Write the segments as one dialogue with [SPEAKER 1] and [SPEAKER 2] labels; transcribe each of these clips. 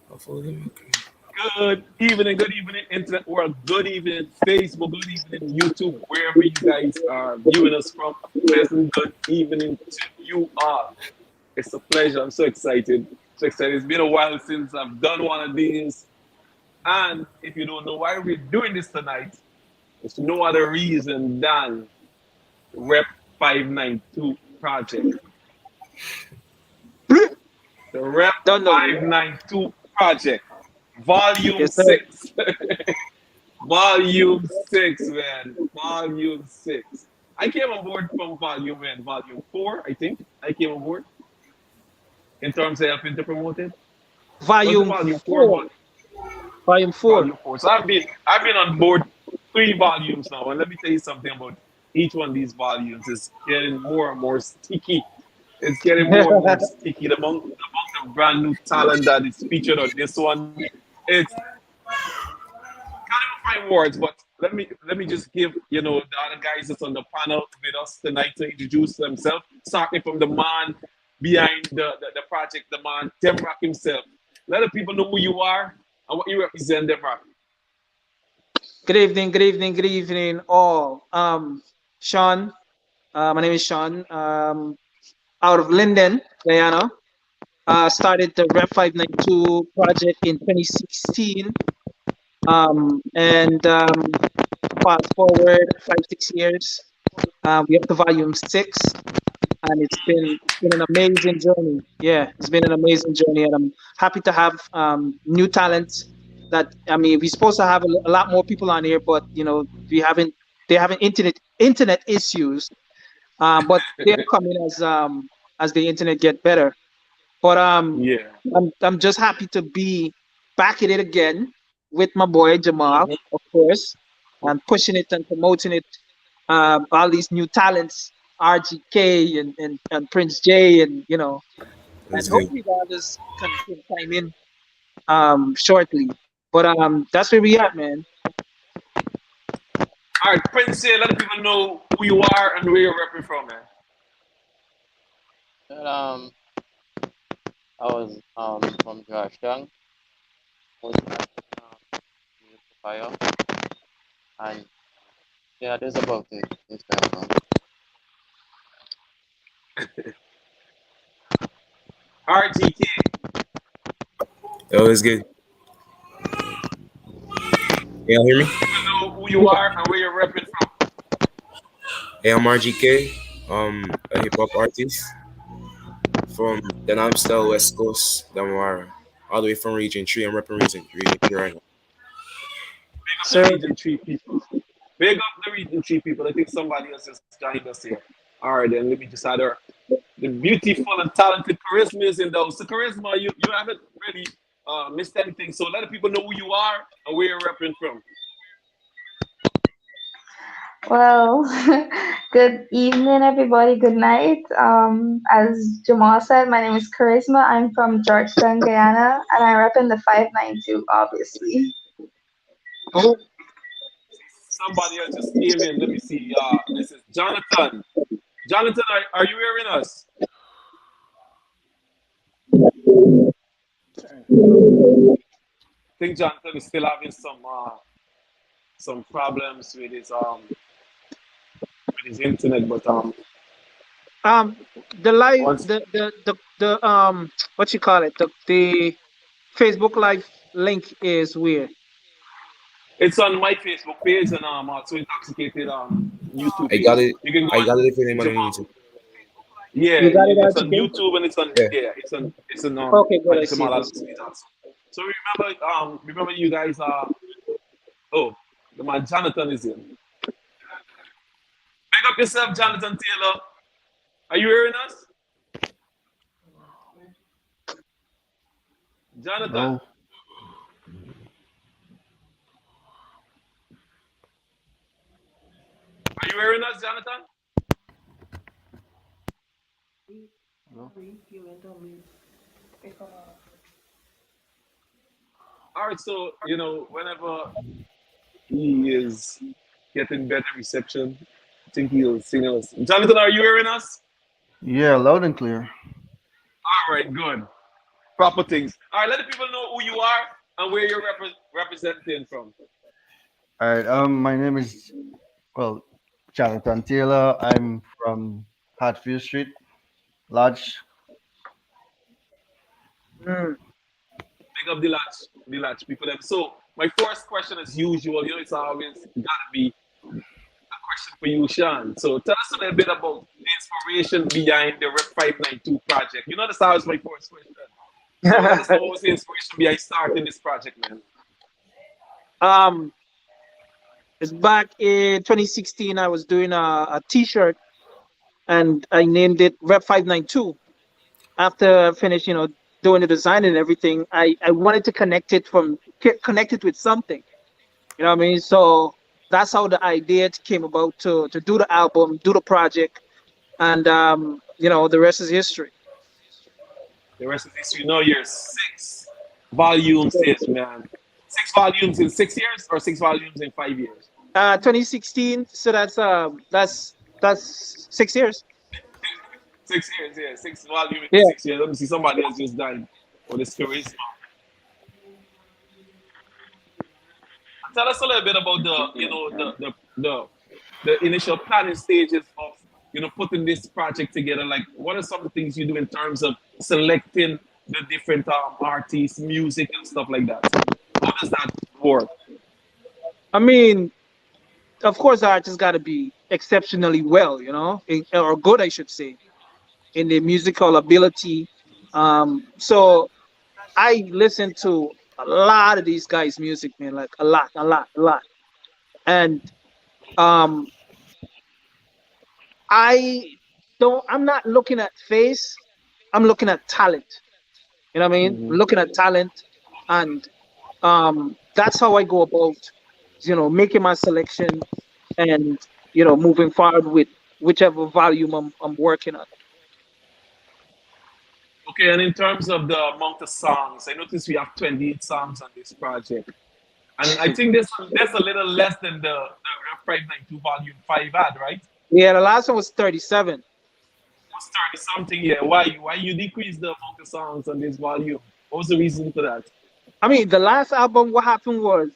[SPEAKER 1] Hopefully,
[SPEAKER 2] good evening, internet world. Good evening, Facebook. Good evening, YouTube. Wherever you guys are viewing us from, pleasant good evening to you all. It's a pleasure. I'm so excited. So excited. It's been a while since I've done one of these. And if you don't know why we're doing this tonight, it's no other reason than Rep 592 project. The Rep
[SPEAKER 3] Don't know.
[SPEAKER 2] 592 project, volume
[SPEAKER 3] Yes, sir.
[SPEAKER 2] 6. Volume 6, man. Volume 6. I came on board from volume 4, I think. I came on board in terms of helping to promote it. Was it
[SPEAKER 3] Volume
[SPEAKER 2] volume 4 or
[SPEAKER 3] 4. Volume 4.
[SPEAKER 2] volume 4? So I've been on board 3 volumes now. And let me tell you something about each one of these volumes. It's getting more and more sticky. It's getting more and more sticky. The amount of brand new talent that is featured on this one, it's can't even find words, but let me just give the other guys that's on the panel with us tonight to introduce themselves. Starting from the man behind the project, the man Demroc himself. Let the people know who you are and what you represent, Demroc.
[SPEAKER 3] Good evening, good evening, good evening, all. Shawn, my name is Shawn, out of Linden, Guyana. Started the Rep 592 project in 2016. And fast forward 5, 6 years, we up to volume 6, and it's been an amazing journey. Yeah, it's been an amazing journey, and I'm happy to have new talent. That I mean, we're supposed to have a lot more people on here, but we haven't. They haven't internet issues, but they're coming as the internet get better. But
[SPEAKER 2] Yeah.
[SPEAKER 3] I'm just happy to be back at it again with my boy Jamall,
[SPEAKER 2] Hmm.
[SPEAKER 3] of course, and pushing it and promoting it. All these new talents, RGK and Prince J, and
[SPEAKER 1] that's good.
[SPEAKER 3] hopefully the others can chime in shortly. But that's where we at, man.
[SPEAKER 2] All right, Prince, here, let the people know who you are and where you're repping from, man.
[SPEAKER 4] Well, I was from Georgetown, was fire, and yeah, that's about it. This time around.
[SPEAKER 2] RGK.
[SPEAKER 1] Oh, it's good. Y'all hear me?
[SPEAKER 2] Let the people know who you are and where you're repping from.
[SPEAKER 1] Hey, I'm RGK. A hip hop artist from the Amstel West Coast, Damara, all the way from Region 3. I'm repping Region 3 right now.
[SPEAKER 2] Big up the
[SPEAKER 3] Sir,
[SPEAKER 2] Region 3 people. Big up the Region 3 people. I think somebody else just joined us here. All right, then let me just add her. The beautiful and talented Charisma is in those. So, Charisma, you haven't really missed anything. So, let the people know who you are and where you're repping from.
[SPEAKER 5] Well, good evening, everybody. Good night. As Jamal said, my name is Charisma. I'm from Georgetown, Guyana, and I rep in the 592, obviously.
[SPEAKER 3] oh,
[SPEAKER 2] Somebody else just came in. Let me see. This is Jonathan. Jonathan, are you hearing us? I think Jonathan is still having some problems with his internet, but
[SPEAKER 3] um, the live,
[SPEAKER 2] once
[SPEAKER 3] the what you call it, the Facebook Live link is weird.
[SPEAKER 2] it's on my Facebook page and also Intoxicated YouTube
[SPEAKER 1] I got
[SPEAKER 2] page.
[SPEAKER 1] it.
[SPEAKER 2] You can go
[SPEAKER 1] I
[SPEAKER 2] on
[SPEAKER 1] got it if anybody
[SPEAKER 2] Jamal.
[SPEAKER 1] needs it.
[SPEAKER 2] Yeah,
[SPEAKER 3] You got it,
[SPEAKER 2] it's on
[SPEAKER 3] RGK?
[SPEAKER 2] YouTube and it's on
[SPEAKER 1] Yeah.
[SPEAKER 3] Okay, good. I see
[SPEAKER 2] Jamal
[SPEAKER 3] it. I
[SPEAKER 2] Adams
[SPEAKER 3] see it.
[SPEAKER 2] page also. So remember you guys oh, the man Jonathan is in. Pick up yourself, Jonathan Taylor. Are you hearing us? Jonathan,
[SPEAKER 6] No.
[SPEAKER 2] are you hearing us, Jonathan?
[SPEAKER 6] No.
[SPEAKER 2] All right, so whenever he is getting better reception, I think he'll sing us. Jonathan, are you hearing us?
[SPEAKER 6] Yeah, loud and clear.
[SPEAKER 2] All right, good. proper things. All right, let the people know who you are and where you're representing from.
[SPEAKER 6] All right. My name is well, Jonathan Taylor. I'm from Hatfield Street, Lodge.
[SPEAKER 3] Mm.
[SPEAKER 2] Big up the latch people. Them. So my first question, as usual, you know, it's always gotta be a question for you, Sean. So tell us a little bit about the inspiration behind the Rep 592 project. You know, that's always my first question. So let us know what was the inspiration behind starting this project, man.
[SPEAKER 3] um, it's back in 2016. I was doing a T-shirt, and I named it Rep 592. After I finished, doing the design and everything, I wanted to connect it with something. You know what I mean? So that's how the idea came about to do the album, do the project, and the rest is history.
[SPEAKER 2] The rest of this, you know, you're 6 volumes in, man. 6 volumes in 6 years or 6 volumes in 5 years?
[SPEAKER 3] 2016. So that's 6 years.
[SPEAKER 2] 6 years, yeah. 6 volumes in
[SPEAKER 3] Yeah.
[SPEAKER 2] 6 years. Let me see, somebody else just died. Oh, this charisma. Tell us a little bit about the initial planning stages of putting this project together. Like, what are some of the things you do in terms of selecting the different artists, music, and stuff like that? How does that work?
[SPEAKER 3] I mean, of course, the artist got to be exceptionally well, or good, I should say, in the musical ability. So I listen to a lot of these guys' music, man, like a lot, a lot, a lot. And um, I'm not looking at face, I'm looking at talent. You know what I mean? I'm
[SPEAKER 2] Mm-hmm.
[SPEAKER 3] looking at talent, and that's how I go about, making my selection and, moving forward with whichever volume I'm working on.
[SPEAKER 2] Okay, and in terms of the amount of songs, I noticed we have 28 songs on this project. And I think there's a little less than the Rough 592 Volume 5 had, right? It
[SPEAKER 3] Yeah, the last one was 37.
[SPEAKER 2] was 30 something, yeah. Why you decrease the amount of songs on this volume? What was the reason for that?
[SPEAKER 3] I mean, the last album, what happened was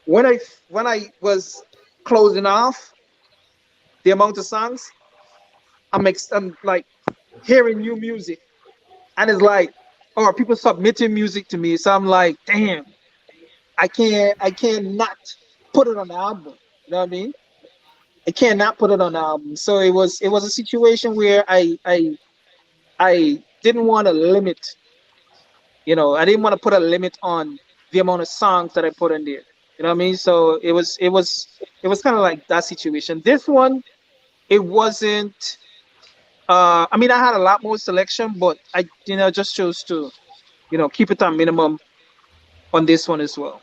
[SPEAKER 3] when I was closing off the amount of songs, I'm like hearing new music, and it's like, or people submitting music to me, so I'm like, damn, I can't not put it on the album. You know what I mean? I can't not put it on the album. So it was a situation where I didn't want to limit. I didn't want to put a limit on the amount of songs that I put in there. You know what I mean? So it was kind of like that situation. This one, it wasn't. I mean, I had a lot more selection, but I just chose to keep it on minimum on this one as well.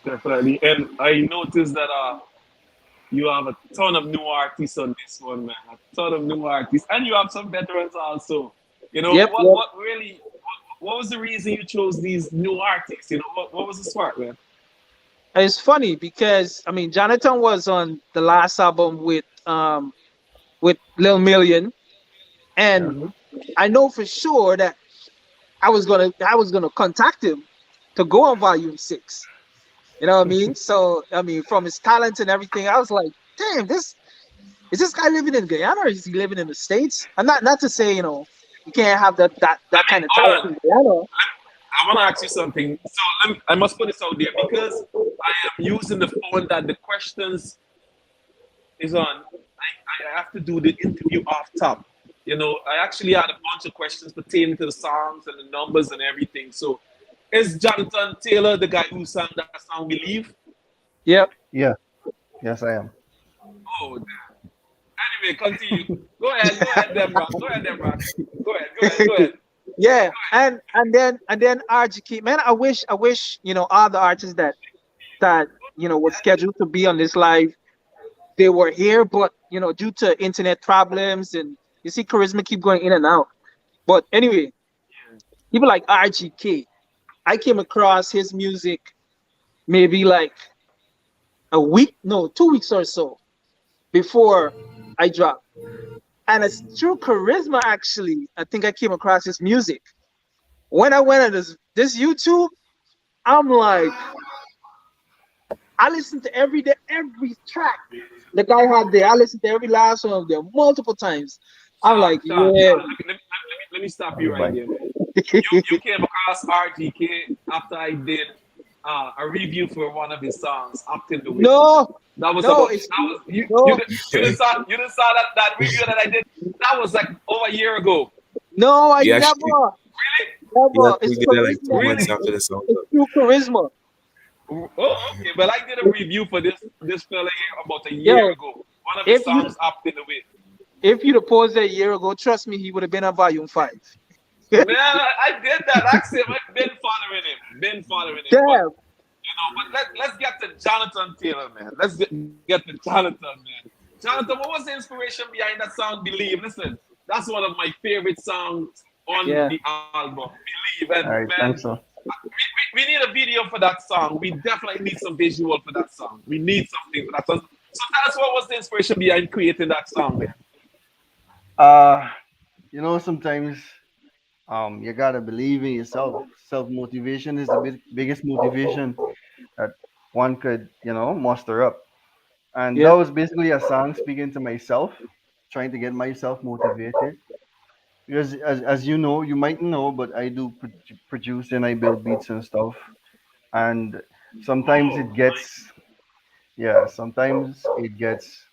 [SPEAKER 2] Definitely. And I noticed that you have a ton of new artists on this one, man. A ton of new artists. And you have some veterans also. You know,
[SPEAKER 3] Yep, yep.
[SPEAKER 2] what really what was the reason you chose these new artists? You know, what was the spark, man?
[SPEAKER 3] It's funny because I mean, Jonathan was on the last album with Lil Million, and
[SPEAKER 2] Mm-hmm.
[SPEAKER 3] I know for sure that I was gonna contact him to go on Volume 6. You know what I mean? So I mean, from his talent and everything, I was like, damn, this guy living in Guyana or is he living in the States? And not to say you can't have that kind of talent
[SPEAKER 2] Hold
[SPEAKER 3] in
[SPEAKER 2] on.
[SPEAKER 3] Guyana.
[SPEAKER 2] I want to ask you something. So I must put this out there because I am using the phone that the questions is on. I have to do the interview off top. You know, I actually had a bunch of questions pertaining to the songs and the numbers and everything. So, is Jonathan Taylor the guy who sang that song "Believe"?
[SPEAKER 3] Yep.
[SPEAKER 6] Yeah. Yes, I am.
[SPEAKER 2] Oh, damn. Anyway, continue. Go ahead, Demrock. Go ahead, Demrock. Go ahead.
[SPEAKER 3] Yeah, and then RGK, man, I wish all the artists that was scheduled to be on this live, they were here, but due to internet problems, and you see Charisma keep going in and out. But anyway, people like RGK, I came across his music maybe like a week, no, 2 weeks or so before I dropped. And it's through charisma, actually, I think I came across his music. When I went on this YouTube, I'm like, I listened to every day, every track the guy had there. I listened to every last one of them multiple times. I'm like,
[SPEAKER 2] Sean,
[SPEAKER 3] yeah.
[SPEAKER 2] let me stop you right
[SPEAKER 6] Goodbye.
[SPEAKER 2] there, man. You came across RTK after I did a review for one of his songs, Up Till the Wit.
[SPEAKER 3] No,
[SPEAKER 2] That was
[SPEAKER 3] no,
[SPEAKER 2] about
[SPEAKER 3] it's
[SPEAKER 2] that was
[SPEAKER 3] no,
[SPEAKER 2] you didn't saw that review that I did. That was like over a year ago.
[SPEAKER 3] no, I
[SPEAKER 1] He actually
[SPEAKER 3] never,
[SPEAKER 1] he
[SPEAKER 3] never. It's
[SPEAKER 1] actually did that like two
[SPEAKER 3] charisma.
[SPEAKER 1] months
[SPEAKER 2] Really?
[SPEAKER 1] after the song
[SPEAKER 3] It's
[SPEAKER 1] dropped.
[SPEAKER 3] through charisma.
[SPEAKER 2] Oh, okay. But I did a review for this fella here about a year
[SPEAKER 3] Yo,
[SPEAKER 2] ago. One of his
[SPEAKER 3] if you
[SPEAKER 2] songs, Up Till the Wit.
[SPEAKER 3] if you'd have paused that a year ago, trust me, he would have been on volume 5.
[SPEAKER 2] Man, I did that. Actually, I've been following him. Been following him. But
[SPEAKER 3] Damn.
[SPEAKER 2] but let's get to Jonathan Taylor, man. Get to Jonathan, man. Jonathan, what was the inspiration behind that song, Believe? Listen, that's one of my favorite songs on
[SPEAKER 3] Yeah.
[SPEAKER 2] the album, Believe. And
[SPEAKER 6] All right,
[SPEAKER 2] man,
[SPEAKER 6] thanks, so.
[SPEAKER 2] we need a video for that song. We definitely need some visual for that song. We need something for that song. So tell us what was the inspiration behind creating that song, man.
[SPEAKER 6] Uh, sometimes you gotta believe in yourself. Self motivation is the biggest motivation that one could, muster up. And that
[SPEAKER 3] Yeah.
[SPEAKER 6] was basically a song speaking to myself, trying to get myself motivated. Because as you know, you might know, but I do produce and I build beats and stuff. And sometimes
[SPEAKER 2] Oh,
[SPEAKER 6] it gets, yeah, sometimes it gets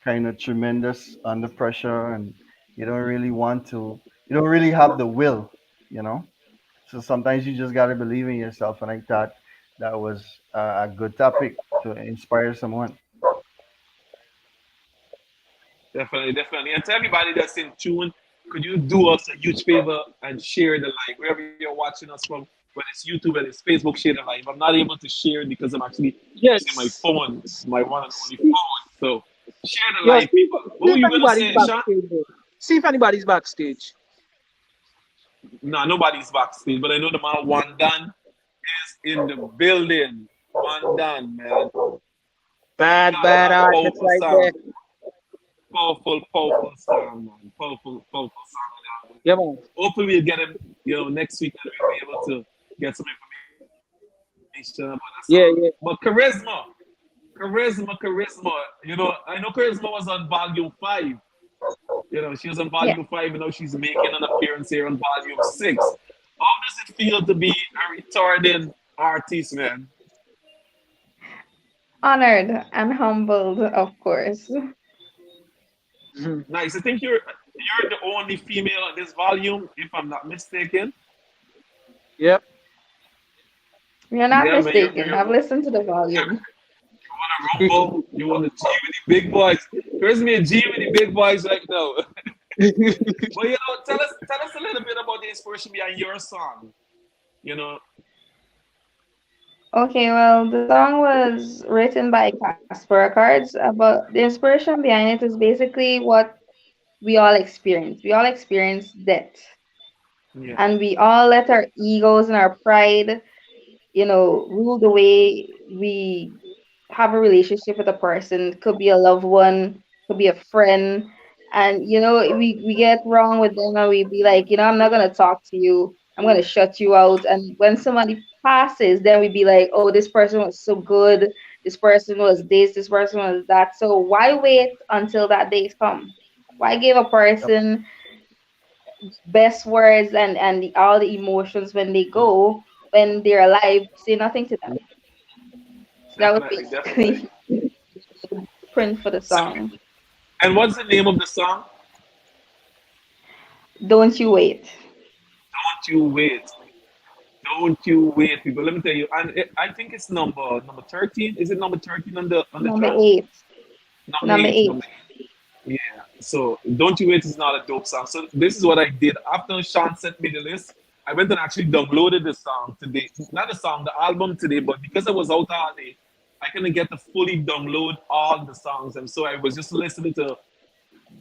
[SPEAKER 6] kind of tremendous under pressure, and you don't really want to, you don't really have the will, you know. So sometimes you just gotta believe in yourself, and I thought that was a good topic to inspire someone.
[SPEAKER 2] definitely, definitely. And to everybody that's in tune, could you do us a huge favor and share the live wherever you're watching us from, whether it's YouTube, whether it's Facebook, share the live. I'm not able to share it because I'm actually using my
[SPEAKER 3] Yes.
[SPEAKER 2] phone, my one and only
[SPEAKER 3] See,
[SPEAKER 2] phone. So share the
[SPEAKER 3] yo,
[SPEAKER 2] live,
[SPEAKER 3] see,
[SPEAKER 2] people. What
[SPEAKER 3] see
[SPEAKER 2] were
[SPEAKER 3] if
[SPEAKER 2] you gonna
[SPEAKER 3] anybody's
[SPEAKER 2] say, Sean?
[SPEAKER 3] backstage. Bro. See if anybody's backstage.
[SPEAKER 2] Nah, nobody's backstage, but I know the man one done is in the building. One done, man.
[SPEAKER 3] Bad,
[SPEAKER 2] God,
[SPEAKER 3] bad
[SPEAKER 2] that
[SPEAKER 3] artist
[SPEAKER 2] powerful
[SPEAKER 3] right there.
[SPEAKER 2] sound. Powerful, powerful song, man. Powerful, powerful song.
[SPEAKER 3] Yeah, man.
[SPEAKER 2] Hopefully we'll get him, next week and we'll be able to get some information about that song. But
[SPEAKER 3] Yeah, yeah.
[SPEAKER 2] charisma. I know charisma was on volume 5. She was on volume
[SPEAKER 5] Yeah.
[SPEAKER 2] 5 and now she's making an appearance here on volume 6. How does it feel to be a retarded artist, man?
[SPEAKER 5] Honored and humbled, of course.
[SPEAKER 3] Mhm.
[SPEAKER 2] Nice. I think you're the only female on this volume, if I'm not mistaken.
[SPEAKER 3] Yep.
[SPEAKER 5] You're not
[SPEAKER 2] Yeah, man,
[SPEAKER 5] mistaken. I've listened to the volume.
[SPEAKER 2] you want to rumble, you want to G with the big boys. There's me a G with the big boys right now. But tell us a little bit about the inspiration behind your song. You know,
[SPEAKER 5] Okay, well, the song was written by Casper Cards, but the inspiration behind it is basically what we all experience. We all experience death,
[SPEAKER 2] yeah,
[SPEAKER 5] and we all let our egos and our pride, rule the way we have a relationship with a person. Could be a loved one, could be a friend, and we get wrong with them, and we be like, I'm not gonna talk to you. I'm gonna shut you out. And when somebody passes, then we be like, oh, this person was so good. This person was this. This person was that. So why wait until that day come? Why give a
[SPEAKER 6] Yep.
[SPEAKER 5] person best words and all the emotions when they go, when they're alive, say nothing to them? So that was
[SPEAKER 2] definitely, definitely.
[SPEAKER 5] basically print for the
[SPEAKER 2] So,
[SPEAKER 5] song.
[SPEAKER 2] and what's the name of the song?
[SPEAKER 5] Don't you wait.
[SPEAKER 2] Don't you wait. Don't you wait, people. Let me tell you, and I think it's number 13. Is it number 13 on the
[SPEAKER 5] Number
[SPEAKER 2] chart?
[SPEAKER 5] 8.
[SPEAKER 2] Number
[SPEAKER 5] Number
[SPEAKER 2] eight.
[SPEAKER 5] 8.
[SPEAKER 2] Number Yeah. So Don't You Wait is not a dope song. So this is what I did. After Sean sent me the list, I went and actually downloaded the song today. Not the song, the album today, but because I was out all day, I couldn't get to fully download all the songs. And so I was just listening to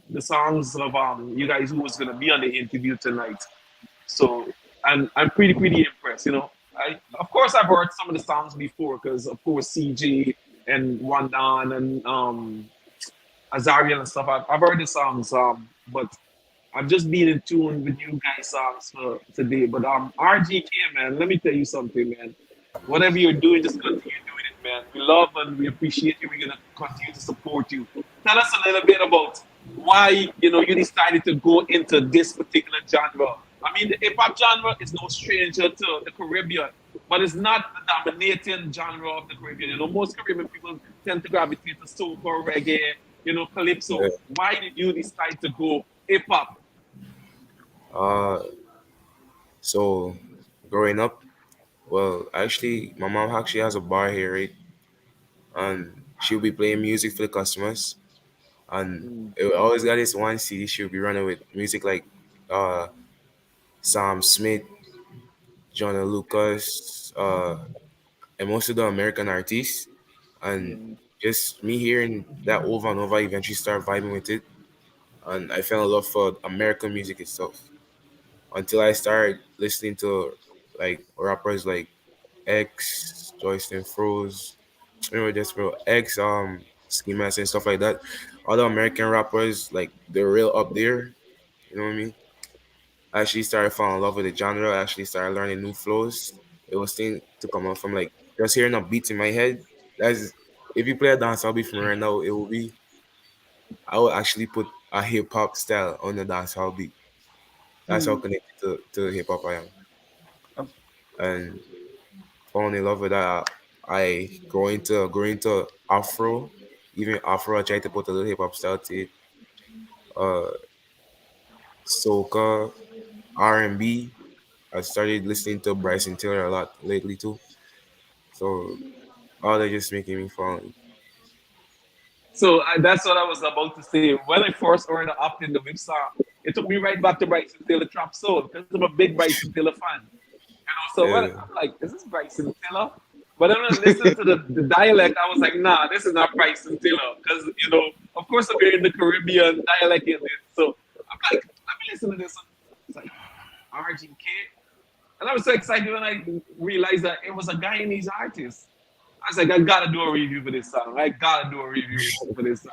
[SPEAKER 2] the songs of you guys who was gonna be on the interview tonight. So I'm pretty impressed, I of course I've heard some of the songs before because of course CJ and Wandan and Azarian and stuff. I've heard the songs but I've just been in tune with you guys' songs for today. But RGK, man, let me tell you something, man. Whatever you're doing, just continue doing it, man. We love and we appreciate you. We're gonna continue to support you. Tell us a little bit about why you decided to go into this particular genre. I mean, the hip hop genre is no stranger to the Caribbean, but it's not the dominating genre of the Caribbean. Most Caribbean people tend to gravitate to soca, reggae, calypso.
[SPEAKER 1] Yeah.
[SPEAKER 2] Why did you decide to go hip hop?
[SPEAKER 1] Uh, so growing up, well, actually, my mom actually has a bar here, right? And she'll be playing music for the customers. And
[SPEAKER 2] Mm,
[SPEAKER 1] it always got this one CD she'll be running with music like uh Sam Smith, John Lucas, and most of the American artists. And
[SPEAKER 2] mm,
[SPEAKER 1] just me hearing that over and over, I eventually start vibing with it. And I fell in love for American music itself. Until I started listening to like rappers like X, Joyce Froze, remember this bro, X, Ski Mask and stuff like that. Other American rappers, like they're real up there. You know what I mean? I actually started falling in love with the genre. I actually started learning new flows. It was thing to come out from like just hearing a beat in my head. That's if you play a dancehall beat from right now, it will be I will actually put a hip hop style on the dancehall beat. That's how
[SPEAKER 3] Hmm.
[SPEAKER 1] connected to hip hop I am.
[SPEAKER 6] Abs-
[SPEAKER 1] And falling in love with that, I go into Afro. Even Afro, I try to put a little hip hop style to it. Uh, Soca, R&B. I started listening to Bryson Tiller a lot lately too. So all that just making me fall.
[SPEAKER 2] So that's what I was about to say. When I first heard the Up in the Whip song, it took me right back to Bryson Taylor Trap Soul because I'm a big Bryson Taylor fan. So when
[SPEAKER 1] Yeah,
[SPEAKER 2] I'm like, is this Bryson Taylor? But then when I listened to the dialect, I was like, nah, this is not Bryson Taylor. Because, of course, I'm hearing the Caribbean dialect in it. So I'm like, let me listen to this. It's like RGK. And I was so excited when I realized that it was a Guyanese artist. I was like, I gotta do a review for this song. I gotta do a review for this song.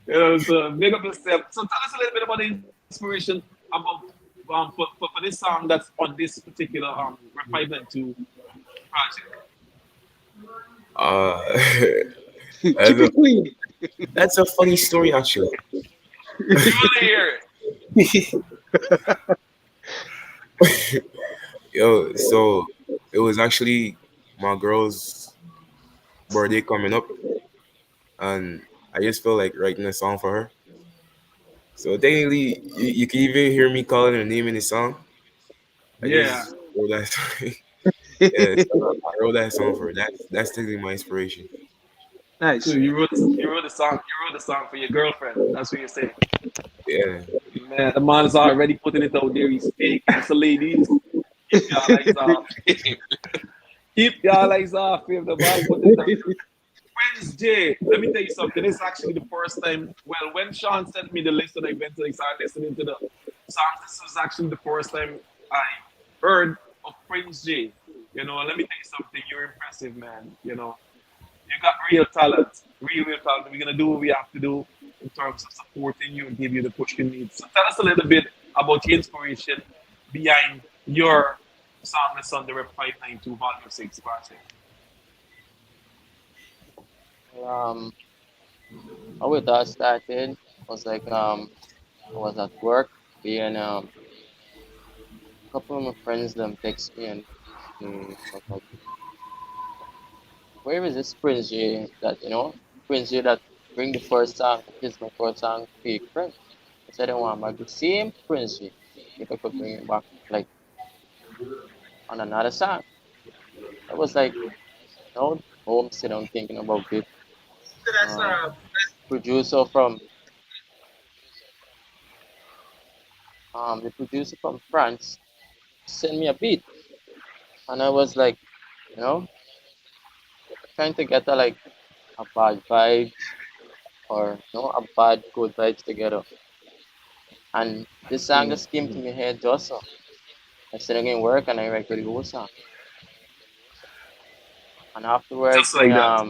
[SPEAKER 2] So, so big up yourself. So tell us a little bit about the inspiration about for this song that's on this particular Rep 592 project.
[SPEAKER 1] uh, that's
[SPEAKER 3] Keep
[SPEAKER 1] a
[SPEAKER 3] it clean.
[SPEAKER 1] that's a funny story actually.
[SPEAKER 2] You want to hear it?
[SPEAKER 1] Yo, so it was actually my girl's birthday coming up, and I just felt like writing a song for her. So technically, you can even hear me calling her name in the song. I
[SPEAKER 2] Yeah.
[SPEAKER 1] just wrote that song. Yeah, so I wrote that song for her. That's technically my inspiration.
[SPEAKER 2] So
[SPEAKER 3] Nice.
[SPEAKER 2] you wrote the song for your girlfriend. That's what you're saying.
[SPEAKER 1] Yeah,
[SPEAKER 2] Man, the man is already putting it out there. He's faking. So ladies, keep y'all eyes off him. Keep y'all eyes off him. The man putting it out there. Prince J, let me tell you something. This is actually the first time. Well, when Sean sent me the list and I went to start listening to the songs, this was actually the first time I heard of Prince J. Let me tell you something. You're impressive, man. You got real talent, real talent. We're gonna do what we have to do in terms of supporting you and give you the push you need. So tell us a little bit about the inspiration behind your song that's on the Rep 592 Volume 6 project.
[SPEAKER 4] Um, how it all started was like I was at work and a couple of my friends them text me and they was like, where is this Prince J that Prince J that bring the first song, this is my first song, fake friend. I said I want back the same Prince J if I could bring it back like on another song. I was like, home sit down thinking about it. Um, producer from the producer from France sent me a beat, and I was like, you know, trying to get a bad vibes or a bad good vibes together. And this song
[SPEAKER 2] Mm.
[SPEAKER 4] just came to my head just so. I started in work and I recorded the whole song. And
[SPEAKER 2] Just
[SPEAKER 4] afterwards,
[SPEAKER 2] like that.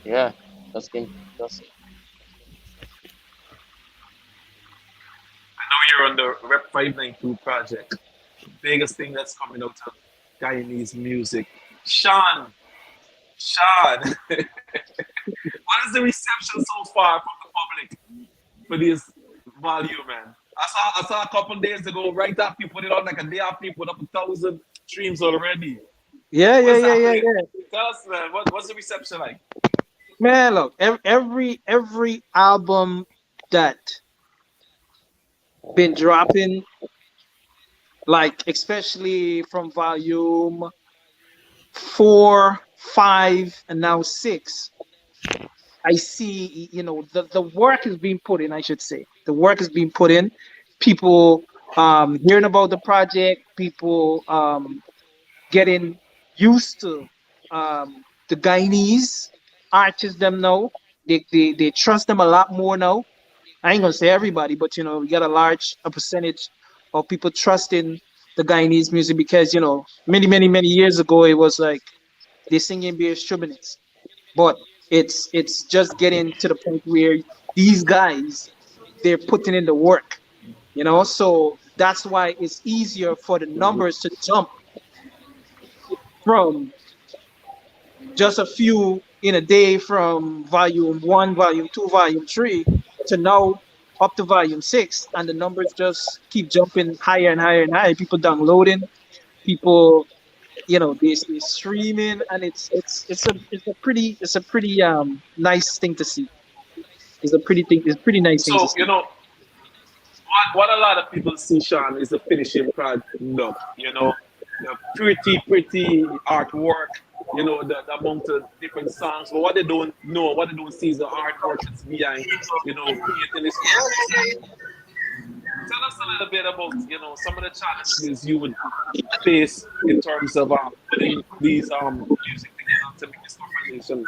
[SPEAKER 4] yeah, just came just
[SPEAKER 2] Now you're on the Rep 592 project. The biggest thing that's coming out of Guyanese music. Shawn, Shawn, what is the reception so far from the public for this volume, man? I saw a couple days ago, right after you put it on, like a day after you put up 1,000 streams already.
[SPEAKER 3] Yeah, yeah,
[SPEAKER 2] What's
[SPEAKER 3] yeah, yeah,
[SPEAKER 2] happening?
[SPEAKER 3] yeah.
[SPEAKER 2] Tell us, man. What's the reception like?
[SPEAKER 3] Man, look, every album that been dropping, like especially from volume 4, 5, and now 6, I see, the work is being put in, I should say. The work is being put in. People hearing about the project, people getting used to the Guyanese artists them now. They trust them a lot more now. I ain't gonna say everybody, but we got a percentage of people trusting the Guyanese music because many years ago it was like they singing be instruments, but it's just getting to the point where these guys they're putting in the work, so that's why it's easier for the numbers to jump from just a few in a day from volume 1, volume 2, volume 3 to now up to volume 6, and the numbers just keep jumping higher and higher and higher. People downloading, people they streaming, and it's a pretty nice thing to see. It's a pretty nice thing to
[SPEAKER 2] So,
[SPEAKER 3] see.
[SPEAKER 2] what a lot of people see, Sean, is the finishing product. The pretty artwork. The amount of different songs. But what they don't know, what they don't see, is the hard work that's behind. Creating this project. So, tell us a little bit about some of the challenges you would face in terms of putting these music together to make this compilation.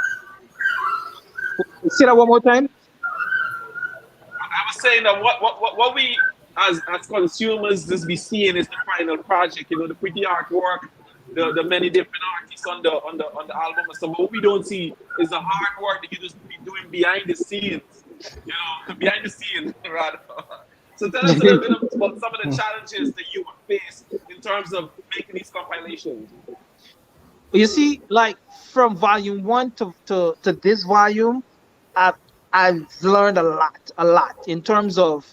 [SPEAKER 3] Say that one more time.
[SPEAKER 2] I was saying that what we as consumers just be seeing is the final project, the pretty artwork, the many different artists on the album and stuff. But what we don't see is the hard work that you just be doing behind the scenes, behind the scene rather. So tell us a little bit about some of the challenges that you would face in terms of making these compilations.
[SPEAKER 3] You see, like from volume 1 to this volume, I've I've learned a lot in terms of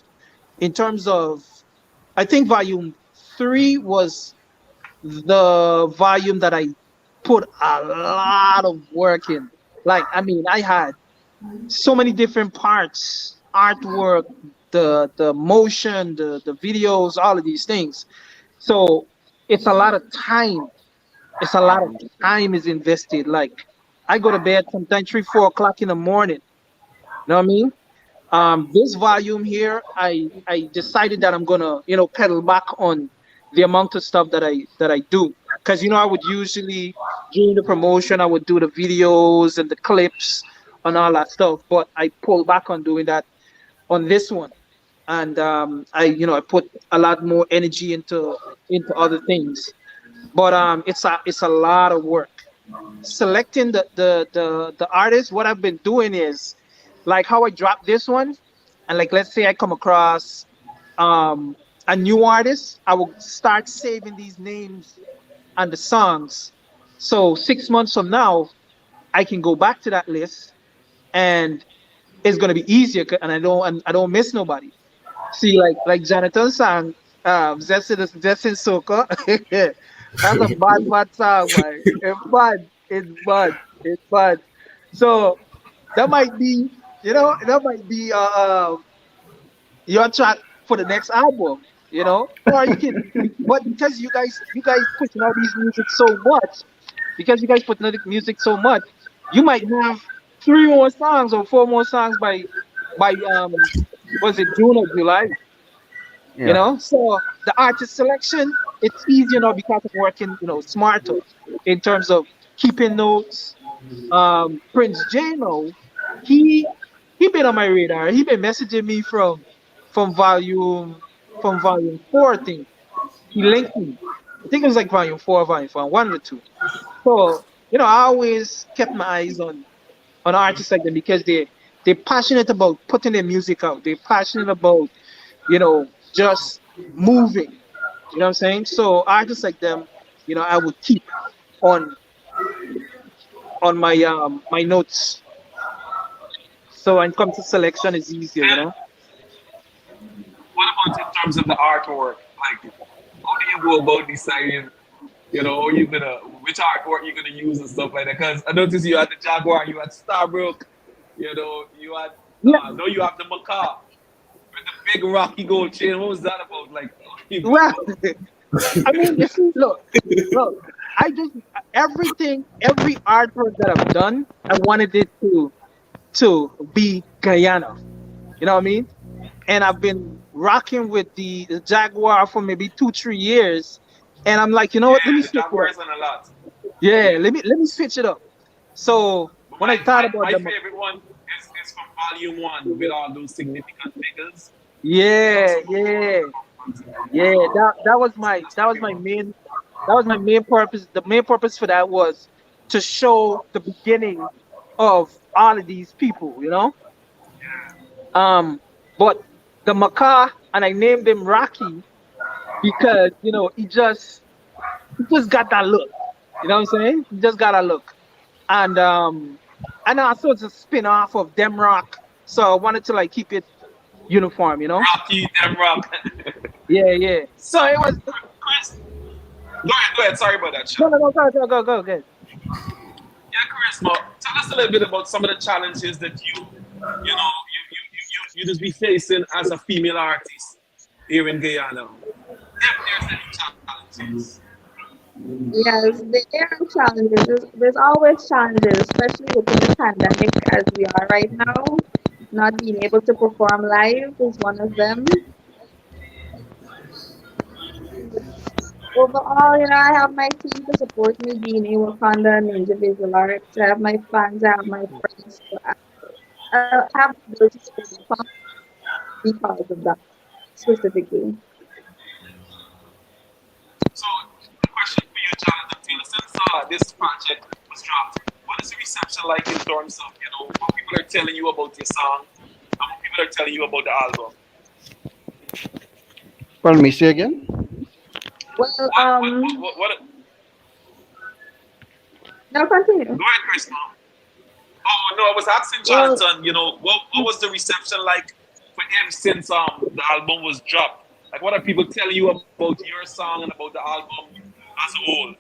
[SPEAKER 3] I think volume 3 was the volume that I put a lot of work in. Like, I mean, I had so many different parts, artwork, the motion, the videos, all of these things. So it's a lot of time. It's a lot of time is invested. Like, I go to bed sometimes 3, 4 o'clock in the morning. You know what I mean? This volume here, I decided that I'm gonna pedal back on the amount of stuff that I do, because I would usually during the promotion I would do the videos and the clips and all that stuff, but I pulled back on doing that on this one, and I put a lot more energy into other things, but it's a lot of work selecting the artist. What I've been doing is like how I dropped this one, and like let's say I come across um a new artist, I will start saving these names and the songs. So 6 months from now, I can go back to that list, and it's gonna be easier, and I don't miss nobody. See, like Jonathan sang, Zessin Soka. That's a bad song, man. It's bad. It's bad. It's bad. So that might be, your track for the next album, or you can, but because you guys pushing out these music so much, because you guys putting out the music so much, you might have 3 more songs or 4 more songs by was it June or July?
[SPEAKER 6] Yeah.
[SPEAKER 3] So the artist selection, it's easier now because I'm working, smarter in terms of keeping notes. Prince Jamo, he he been on my radar. He been messaging me from volume from volume 4, I think. He linked me. I think it was like volume 4 or volume 4, one of the two. So, I always kept my eyes on artists like them because they're passionate about putting their music out. They're passionate about, you know, just moving. You know what I'm saying? So artists like them, I would keep on my notes. So when it comes to selection, it's easier.
[SPEAKER 2] What about in terms of the artwork? Like, how do you go about deciding, you gonna which artwork you're gonna use and stuff like that? Because I noticed you had the Jaguar, you had Starbrook, you had
[SPEAKER 3] Yeah,
[SPEAKER 2] no, you have the Macaw with the big rocky gold chain. What was that about? Like, how do you go
[SPEAKER 3] well,
[SPEAKER 2] about?
[SPEAKER 3] I mean, you see, look, I just every artwork that I've done, I wanted it to be Guyana. You know what I mean? And I've been rocking with the Jaguar for maybe 2, 3 years, and I'm like, you know what? Let me
[SPEAKER 2] Yeah, the
[SPEAKER 3] switch it up.
[SPEAKER 2] Jaguars and a lot.
[SPEAKER 3] Yeah, let me switch it up. So
[SPEAKER 2] But
[SPEAKER 3] when I thought about
[SPEAKER 2] my
[SPEAKER 3] them,
[SPEAKER 2] favorite one is from Volume One with all those significant figures.
[SPEAKER 3] yeah,
[SPEAKER 2] Those are
[SPEAKER 3] yeah,
[SPEAKER 2] my
[SPEAKER 3] yeah, that was my
[SPEAKER 2] that's
[SPEAKER 3] that
[SPEAKER 2] my
[SPEAKER 3] was
[SPEAKER 2] favorite
[SPEAKER 3] my
[SPEAKER 2] one.
[SPEAKER 3] main that was my main purpose. The main purpose for that was to show the beginning of all of these people. Um, but the macaw, and I named him Rocky because he just got that look. You know what I'm saying? He just got that look, and also it's a spin off of Demroc, so I wanted to like keep it uniform.
[SPEAKER 2] Rocky Demrock.
[SPEAKER 3] Yeah, yeah. So it was.
[SPEAKER 2] Chris, go ahead. Sorry about that,
[SPEAKER 3] No,
[SPEAKER 2] Sean.
[SPEAKER 3] no, no, go, go.
[SPEAKER 2] Yeah, Charisma, tell us a little bit about some of the challenges that you just be facing as a female artist here in Guyana. If there's any challenges.
[SPEAKER 5] Yes, there are challenges. There's always challenges, especially within the pandemic as we are right now. Not being able to perform live is one of them. Overall, I have my team to support me being a Wakanda Ninja Visual Arts. I have my fans, I have my friends. So I have the ability to overcome because of that specifically.
[SPEAKER 2] So, a question for you, Jonathan Taylor. Since this project was dropped, what is the reception like in terms of, what people are telling you about your song and what people are telling you about the album?
[SPEAKER 6] Pardon me, say again.
[SPEAKER 5] Well,
[SPEAKER 2] What
[SPEAKER 5] no, continue.
[SPEAKER 2] go ahead, Chris. Oh no, I was asking
[SPEAKER 5] Well,
[SPEAKER 2] Jonathan. What was the reception like for him since the album was dropped? Like, what are people telling you about your song and about the album as a whole?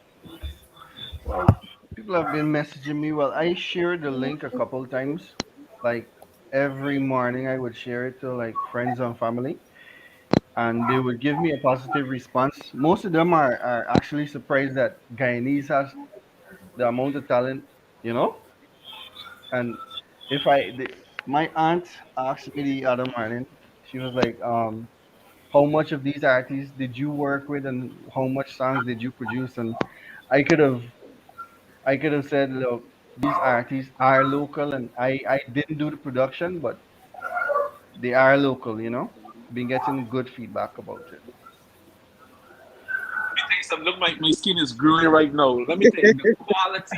[SPEAKER 6] Well, people have been messaging me. Well, I shared the link a couple times. Like every morning, I would share it to like friends and family, and they would give me a positive response. Most of them are actually surprised that Guyanese has the amount of talent, you know. And if my aunt asked me the other morning, she was like, how much of these artists did you work with, and how much songs did you produce? And I could have I could have said, look, these artists are local, and I didn't do the production, but they are local. Been getting good feedback about it.
[SPEAKER 2] Let me tell you something. Look, my skin is growing right now. Let me tell you the quality.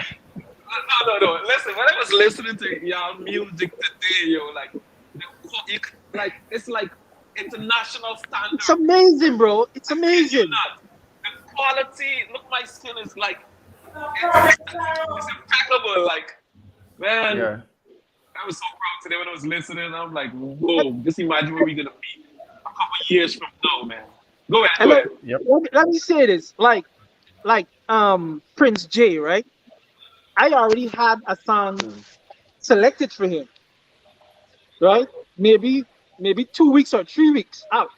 [SPEAKER 2] No. Listen, when I was listening to y'all music today, like it's like international
[SPEAKER 3] It's
[SPEAKER 2] standard.
[SPEAKER 3] amazing, bro. It's
[SPEAKER 2] I kid you
[SPEAKER 3] amazing.
[SPEAKER 2] not. The quality. Look, my skin is like it's impeccable. Like, man,
[SPEAKER 6] Yeah.
[SPEAKER 2] I was so proud today when I was listening. I'm like, whoa, just imagine where we're gonna be a couple years from now, man. Go ahead,
[SPEAKER 3] And
[SPEAKER 2] go
[SPEAKER 3] look,
[SPEAKER 2] ahead.
[SPEAKER 6] Yep.
[SPEAKER 3] let me say this, like Prince J, right? I already had a song selected for him, right? Maybe 2 weeks or 3 weeks out.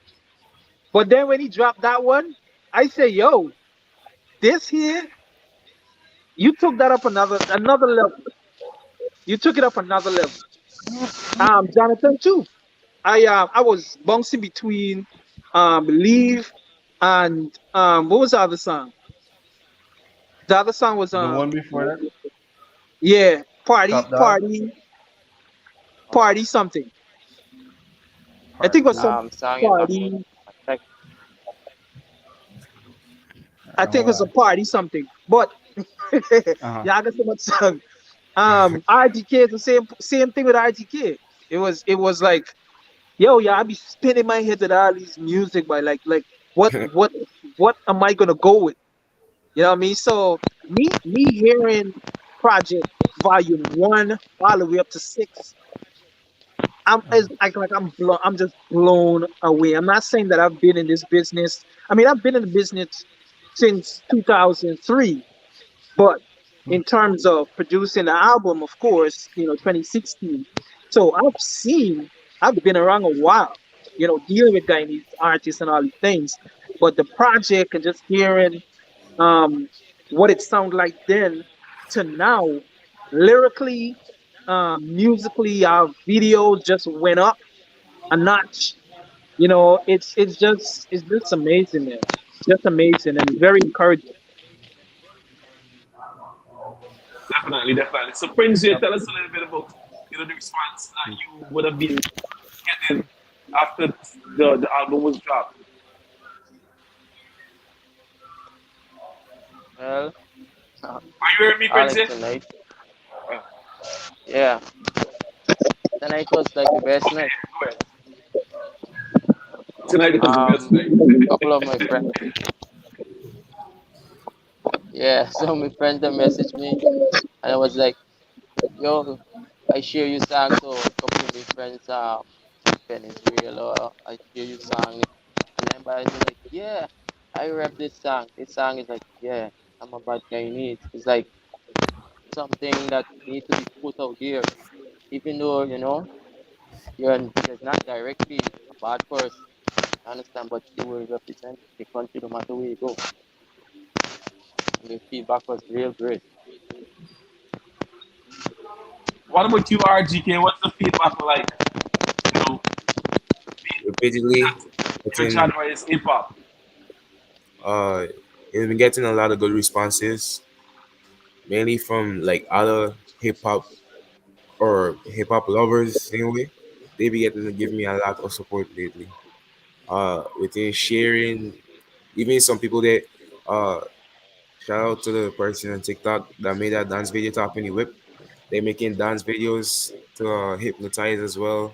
[SPEAKER 3] But then when he dropped that one, I say, yo, this here, you took that up another level. You took it up another level. Jonathan too. I was bouncing between Leave and what was the other song? The other song was
[SPEAKER 6] The one before that,
[SPEAKER 3] yeah,
[SPEAKER 6] Top Dog.
[SPEAKER 3] party something. I think it
[SPEAKER 6] Party.
[SPEAKER 3] was some
[SPEAKER 4] Song is
[SPEAKER 3] party.
[SPEAKER 4] check.
[SPEAKER 6] I
[SPEAKER 3] I
[SPEAKER 6] don't
[SPEAKER 3] think
[SPEAKER 6] know
[SPEAKER 3] it was a
[SPEAKER 6] why.
[SPEAKER 3] party something. But
[SPEAKER 6] Uh-huh.
[SPEAKER 3] yeah, I got so much song. RTK is the same thing with RTK. It was like Yo, yeah, I be spinning my head at all these music by like what am I gonna go with? You know what I mean? So me hearing Project Volume 1 all the way up to 6, I'm as like I'm just blown away. I'm not saying that I've been in this business. I mean, I've been in the business since 2003, but in terms of producing the album, of course, 2016. So I've been around a while, dealing with Guyanese artists and all these things. But the project and just hearing um, what it sounded like then to now, lyrically, musically, our videos just went up a notch. It's just amazing, man. Just amazing and very encouraging.
[SPEAKER 2] Definitely, definitely. So, Prince, you
[SPEAKER 6] Yep.
[SPEAKER 2] tell us a little bit about the response that you would have been getting after the album was dropped.
[SPEAKER 4] Well,
[SPEAKER 2] Are you hearing me, Prince?
[SPEAKER 4] Alex tonight. Yeah, tonight was like the best night.
[SPEAKER 2] Go ahead. Tonight was the best night.
[SPEAKER 4] Couple of my friends. Yeah, so my friend that messaged me, and I was like, "Yo, I share your song." So a couple of my friends, Venezuela, I share your song, and then by like, "Yeah, I rap this song. This song is like, yeah, I'm a bad guy in it. It's like something that need to be put out there, even though you're not directly a bad person. I understand, but you will represent the country no matter where you go." And the feedback was real great.
[SPEAKER 2] What about you, RGK? What's the feedback like? Being
[SPEAKER 1] Repeatedly
[SPEAKER 2] that your
[SPEAKER 1] getting
[SPEAKER 2] genre is hip hop.
[SPEAKER 1] uh it's been getting a lot of good responses, mainly from like other hip hop or hip hop lovers anyway. They be getting to give me a lot of support lately. Within sharing, even some people that uh shout out to the person on TikTok that made that dance video Top Any Whip. They making dance videos to hypnotize as well.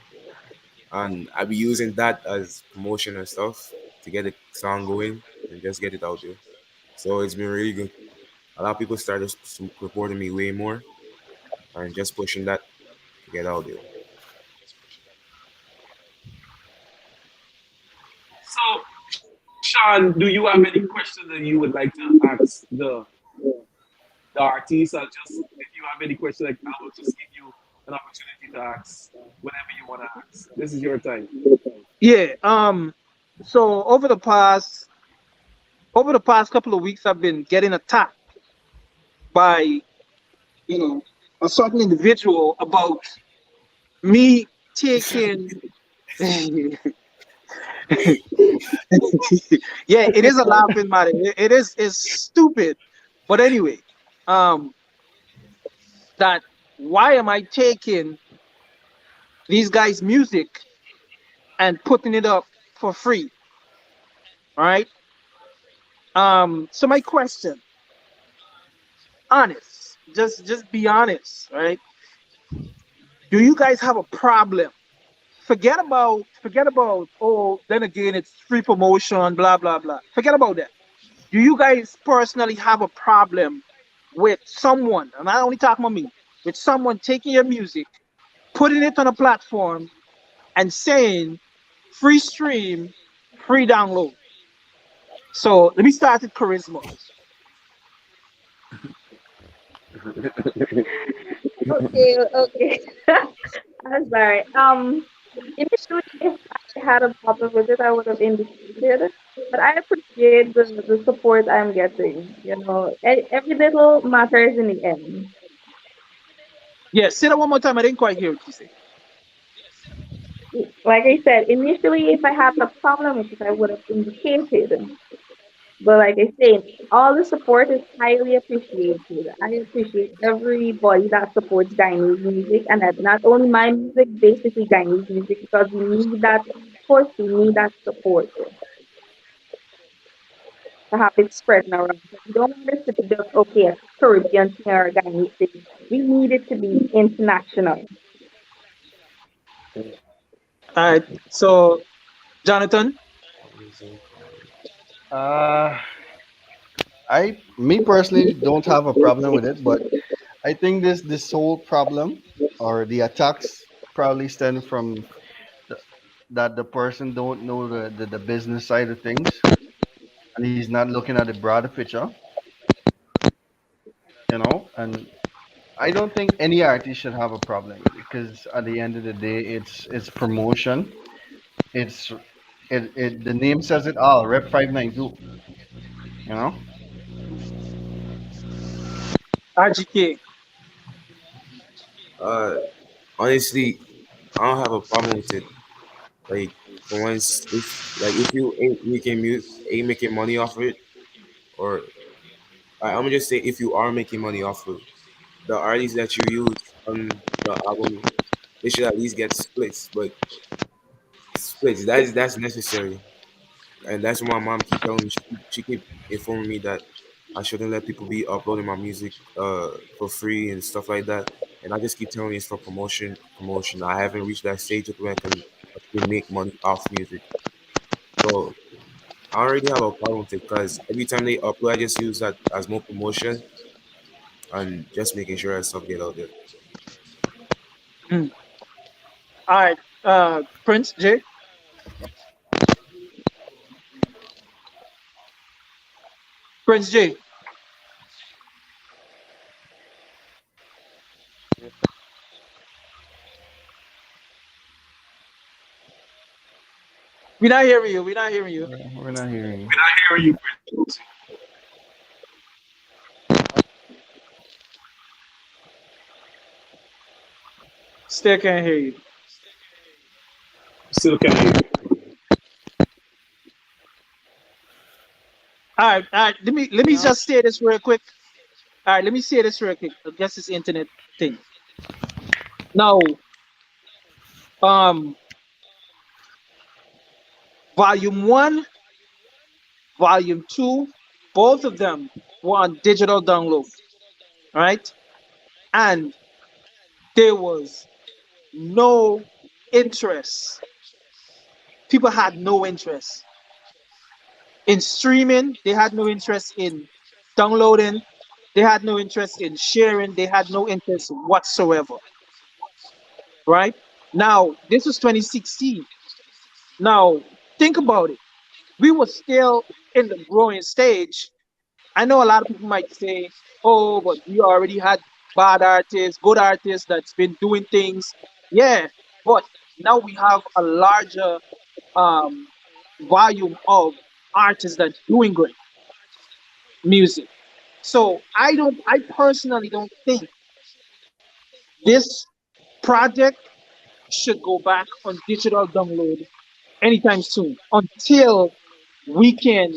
[SPEAKER 1] And I be using that as promotion and stuff to get the song going and just get it out there. So it's been really good. A lot of people started supporting me way more and just pushing that to get out there.
[SPEAKER 2] So, Sean, do you have any questions that you would like to ask the artist? Or just if you have any questions, like I will just give you an opportunity to ask whatever you want to ask. This is your time.
[SPEAKER 3] Yeah. So over the past couple of weeks, I've been getting attacked by you know a certain individual about me taking. Yeah, it is a laughing matter. It's stupid, but anyway, um, that why am I taking these guys' music and putting it up for free? All right. So my question, honest, just be honest, right? Do you guys have a problem? Forget about, oh, then again it's free promotion, blah blah blah. Forget about that. Do you guys personally have a problem with someone, I'm not only talking about me, with someone taking your music, putting it on a platform and saying free stream, free download? So let me start with Charisma.
[SPEAKER 5] Okay, okay. I'm sorry. Initially, if I had a problem with it, I would have indicated. But I appreciate the support I'm getting. Every little matters in the end.
[SPEAKER 3] Yeah, say that one more time. I didn't quite hear what you said.
[SPEAKER 5] Like I said, initially, if I had a problem with it, I would have indicated. But like I said, all the support is highly appreciated. I appreciate everybody that supports Guyanese music, and that not only my music, basically Guyanese music, because we need that push, we need that support to have it spreading around. We don't want this to be just okay, a Caribbean thing or a Guyanese thing. We need it to be international.
[SPEAKER 3] All right. So, Jonathan,
[SPEAKER 6] Uh, me personally don't have a problem with it, but I think this whole problem or the attacks probably stem from the, that the person don't know the business side of things, and he's not looking at the broader picture, and I don't think any artist should have a problem because at the end of the day, it's promotion. It's the name says it all. Rep 592. You know.
[SPEAKER 3] RGK.
[SPEAKER 1] Uh, Honestly, I don't have a problem with it. Like for once, if you ain't making money off of it, or I'm gonna just say if you are making money off of the artists that you use on the album, they should at least get splits. But splits that's necessary, and that's what my mom keep telling me. She keep informing me that I shouldn't let people be uploading my music for free and stuff like that. And I just keep telling me it's for promotion, promotion. I haven't reached that stage where I can actually make money off music. So I already have a problem with it because every time they upload, I just use that as more promotion and just making sure that stuff get out there.
[SPEAKER 3] Mm. All right. Prince J. Prince J. We're not hearing you. We're not hearing you.
[SPEAKER 6] We're not hearing you.
[SPEAKER 2] We're not hearing you, Prince.
[SPEAKER 3] Still can't hear you.
[SPEAKER 2] Still can't hear you.
[SPEAKER 3] All right. All right. Let me just say this real quick. All right. Let me say this real quick. I guess this internet thing. Now, um, volume one, volume two, both of them were on digital download. Right, and there was no interest. People had no interest in streaming. They had no interest in downloading. They had no interest in sharing. They had no interest whatsoever. Right? Now, this was 2016. Now, think about it. We were still in the growing stage. I know a lot of people might say, oh, but we already had bad artists, good artists that's been doing things. Yeah, but now we have a larger um, volume of artists that's doing great music. So I personally don't think this project should go back on digital download anytime soon until we can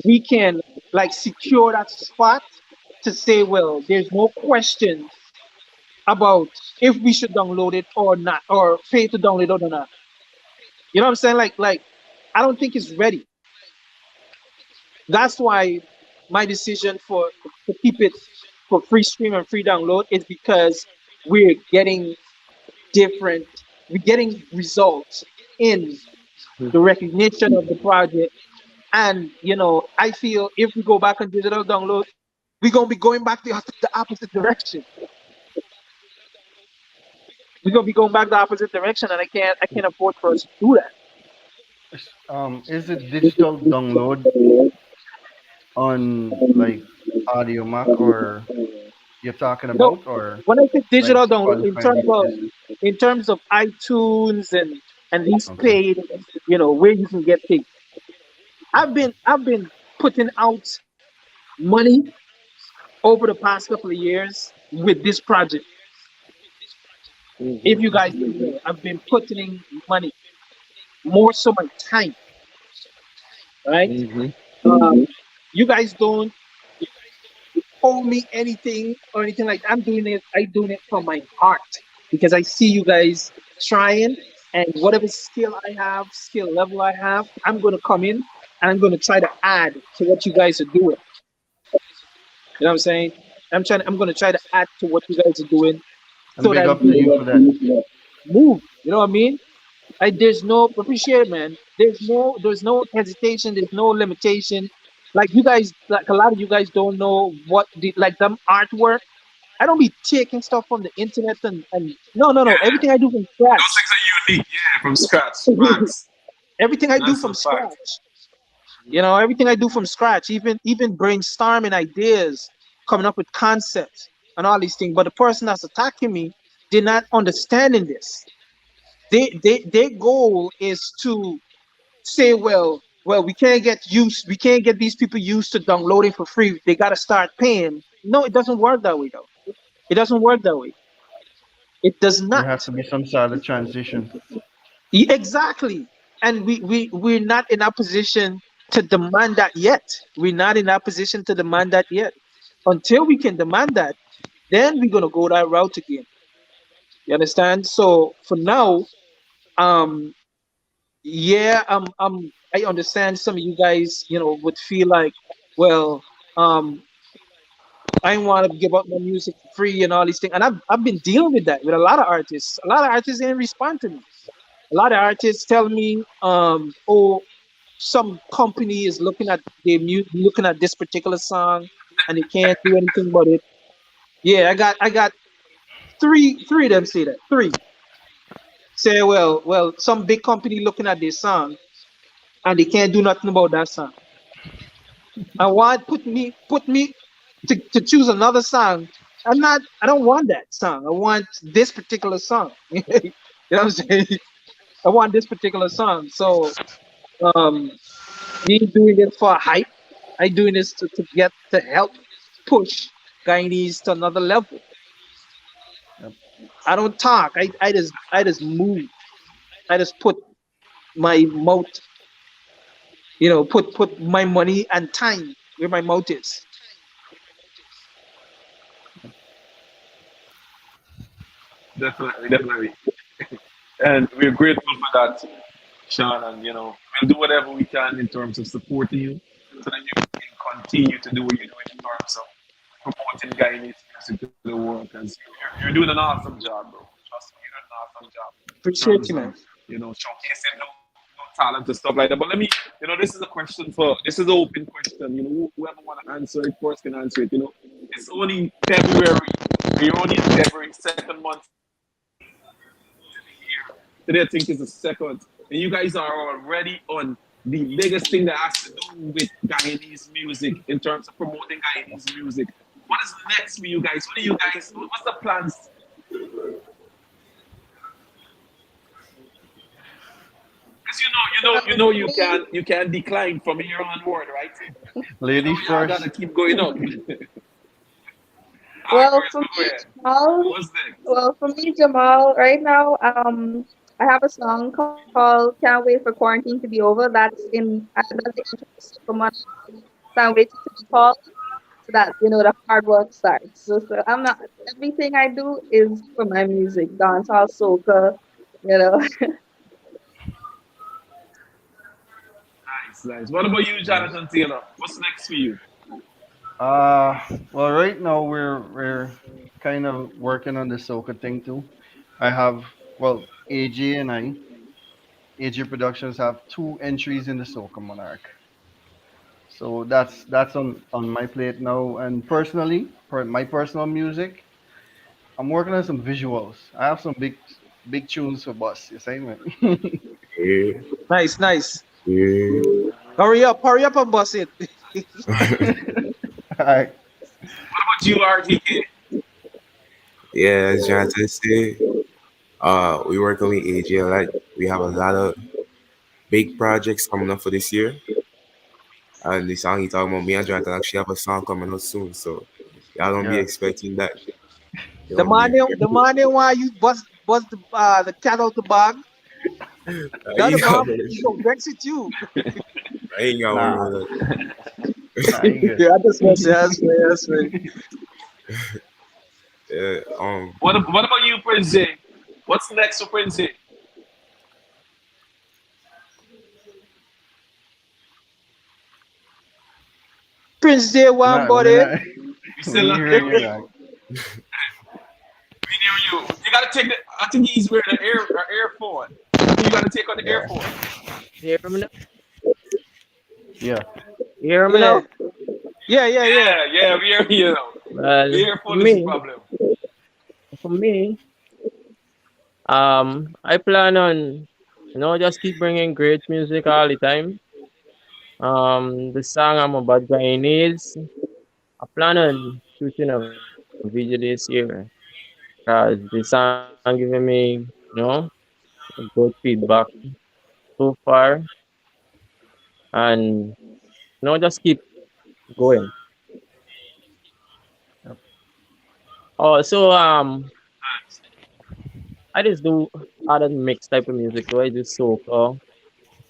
[SPEAKER 3] we can like secure that spot to say, well, there's no question about if we should download it or not, or pay to download it or not. You know what I'm saying? Like I don't think it's ready. That's why my decision for to keep it for free stream and free download is because we're getting different, we're getting results in the recognition of the project. And I feel if we go back on digital download, we're gonna be going back the opposite direction. We're gonna be going back the opposite direction, and I can't afford for us to do that.
[SPEAKER 6] Is it digital download on like Audio Mac or you're talking
[SPEAKER 3] You know,
[SPEAKER 6] about or
[SPEAKER 3] when I say
[SPEAKER 6] like
[SPEAKER 3] digital download,
[SPEAKER 6] Spotify and this?
[SPEAKER 3] in terms of iTunes and these
[SPEAKER 6] Okay.
[SPEAKER 3] paid, where you can get paid. I've been putting out money over the past couple of years with this project. If you
[SPEAKER 2] Mm-hmm.
[SPEAKER 3] guys don't know, I've been putting in money, more so my time, right?
[SPEAKER 2] Mm-hmm.
[SPEAKER 3] Um, you guys don't owe me anything or anything like that. I'm doing it from my heart because I see you guys trying, and whatever skill level I have, I'm gonna come in and I'm gonna try to add to what you guys are doing. You know what I'm saying? I'm gonna try to add to what you guys are doing
[SPEAKER 6] And
[SPEAKER 3] so
[SPEAKER 6] big
[SPEAKER 3] that we
[SPEAKER 6] up to you for that.
[SPEAKER 3] can move. You know what I mean? There's no appreciate it, man. There's no hesitation. There's no limitation. Like you guys, like a lot of you guys don't know what the like them artwork. I don't be taking stuff from the internet and no. Everything I do from
[SPEAKER 2] Those
[SPEAKER 3] scratch.
[SPEAKER 2] things are unique. Yeah, from scratch. Facts.
[SPEAKER 3] Everything I do
[SPEAKER 2] That's
[SPEAKER 3] from
[SPEAKER 2] a fact.
[SPEAKER 3] scratch. Everything I do from scratch. Even brainstorming ideas, coming up with concepts and all these things. But the person that's attacking me, they're not understanding this. Their goal is to say, well, we can't get these people used to downloading for free. They got to start paying. No, it doesn't work that way, though. It doesn't work that way. It does
[SPEAKER 6] There
[SPEAKER 3] not.
[SPEAKER 6] has to be some sort of transition.
[SPEAKER 3] Exactly. And we're not in a position to demand that yet. We're not in a position to demand that yet. Until we can demand that, then we're gonna go that route again. You understand? So for now, um, yeah, I understand some of you guys, would feel like, well, um, I want to give up my music for free and all these things. And I've been dealing with that with a lot of artists. A lot of artists didn't respond to me. A lot of artists tell me, oh, some company is looking at this particular song and they can't do anything but it. Yeah, I got three of them say that. Three say, well, some big company looking at this song and they can't do nothing about that song. I want put me to choose another song. I don't want that song. I want this particular song. You know what I'm saying? I want this particular song. So um me doing it for hype. I doing this to help push Guyanese to another level.
[SPEAKER 6] Yep.
[SPEAKER 3] I don't talk. I just move. I just put my mouth, put my money and time where my mouth is.
[SPEAKER 2] Definitely, definitely. And we're grateful for that, Sean. And we'll do whatever we can in terms of supporting you so that you can continue to do what you're doing in terms of promoting Guyanese music to the world. Because you're doing an awesome job, bro. Trust me, you're doing an awesome job in
[SPEAKER 3] Appreciate
[SPEAKER 2] terms
[SPEAKER 3] you,
[SPEAKER 2] of
[SPEAKER 3] man.
[SPEAKER 2] showcasing no talent and stuff like that. But this is a question for this is an open question. Whoever want to answer it first can answer it. It's only February. We're only in February, second month today I think is the second. And you guys are already on the biggest thing that has to do with Guyanese music in terms of promoting Guyanese music. What is next for you guys? What are you guys? What's the plans? Because you can decline from here onward, right?
[SPEAKER 6] Ladies
[SPEAKER 2] Y'all gotta
[SPEAKER 6] first.
[SPEAKER 2] keep going up. All right,
[SPEAKER 5] Well,
[SPEAKER 2] Chris,
[SPEAKER 5] for
[SPEAKER 2] go
[SPEAKER 5] me,
[SPEAKER 2] ahead.
[SPEAKER 5] Jamal,
[SPEAKER 2] What's next?
[SPEAKER 5] Jamal, right now, I have a song called "Can't Wait for Quarantine to Be Over." That's the intro to Super Month. So I'm waiting to be called so that the hard work starts. So I'm not everything I do is for my music, dancehall, soca, you know.
[SPEAKER 2] Nice, nice. What about you,
[SPEAKER 6] Nice.
[SPEAKER 2] Jonathan Taylor? What's next for you?
[SPEAKER 6] Well, right now we're kind of working on the soca thing too. I have, well, AJ Productions have two entries in the Soca Monarch. So that's on my plate now. And personally, for my personal music, I'm working on some visuals. I have some big tunes for Bus. You say, man?
[SPEAKER 1] Yeah,
[SPEAKER 3] Nice, nice.
[SPEAKER 1] yeah.
[SPEAKER 3] Hurry up and bust it.
[SPEAKER 6] All right.
[SPEAKER 2] What about you, RTK?
[SPEAKER 1] Yeah, as Jonathan said, we working with AJ a lot. We have a lot of big projects coming up for this year. And the song he talking about, me and Jonathan actually have a song coming out soon. So y'all don't be
[SPEAKER 6] Yeah.
[SPEAKER 1] expecting that.
[SPEAKER 3] The
[SPEAKER 1] Don't be.
[SPEAKER 3] money, the money why you bust the cat out the bag.
[SPEAKER 1] I
[SPEAKER 3] The other
[SPEAKER 1] ain't
[SPEAKER 3] mom
[SPEAKER 1] gonna worry.
[SPEAKER 3] is gonna vex it you.
[SPEAKER 1] I ain't gonna
[SPEAKER 6] Nah,
[SPEAKER 1] worry about
[SPEAKER 6] nah, you good.
[SPEAKER 3] Yeah, I just want to say that's right.
[SPEAKER 1] that.
[SPEAKER 2] What about you, Prince J? What's next for Prince J?
[SPEAKER 3] Prince J one
[SPEAKER 6] Nah, we're
[SPEAKER 3] buddy.
[SPEAKER 6] not.
[SPEAKER 2] We
[SPEAKER 6] We
[SPEAKER 2] still
[SPEAKER 6] ain't
[SPEAKER 2] not
[SPEAKER 6] hearing
[SPEAKER 2] hearing
[SPEAKER 6] you
[SPEAKER 2] you.
[SPEAKER 6] back.
[SPEAKER 2] We hear you. You gotta take the. I think he's wearing an earphone. who you gonna take on the Air
[SPEAKER 6] Yeah.
[SPEAKER 2] Force?
[SPEAKER 7] You hear me now?
[SPEAKER 6] Yeah.
[SPEAKER 7] You hear me
[SPEAKER 3] Yeah.
[SPEAKER 7] now?
[SPEAKER 3] Yeah.
[SPEAKER 2] Yeah, we are here now.
[SPEAKER 7] Well,
[SPEAKER 2] The Air
[SPEAKER 7] for
[SPEAKER 2] Force is the
[SPEAKER 7] me,
[SPEAKER 2] problem.
[SPEAKER 7] for me, I plan on, just keep bringing great music all the time. The song I'm about Guyanese, I plan on shooting a video this year because the song giving me, good feedback so far, and just keep going.
[SPEAKER 6] Yep.
[SPEAKER 7] Also, I just do other mixed type of music too. I do soca,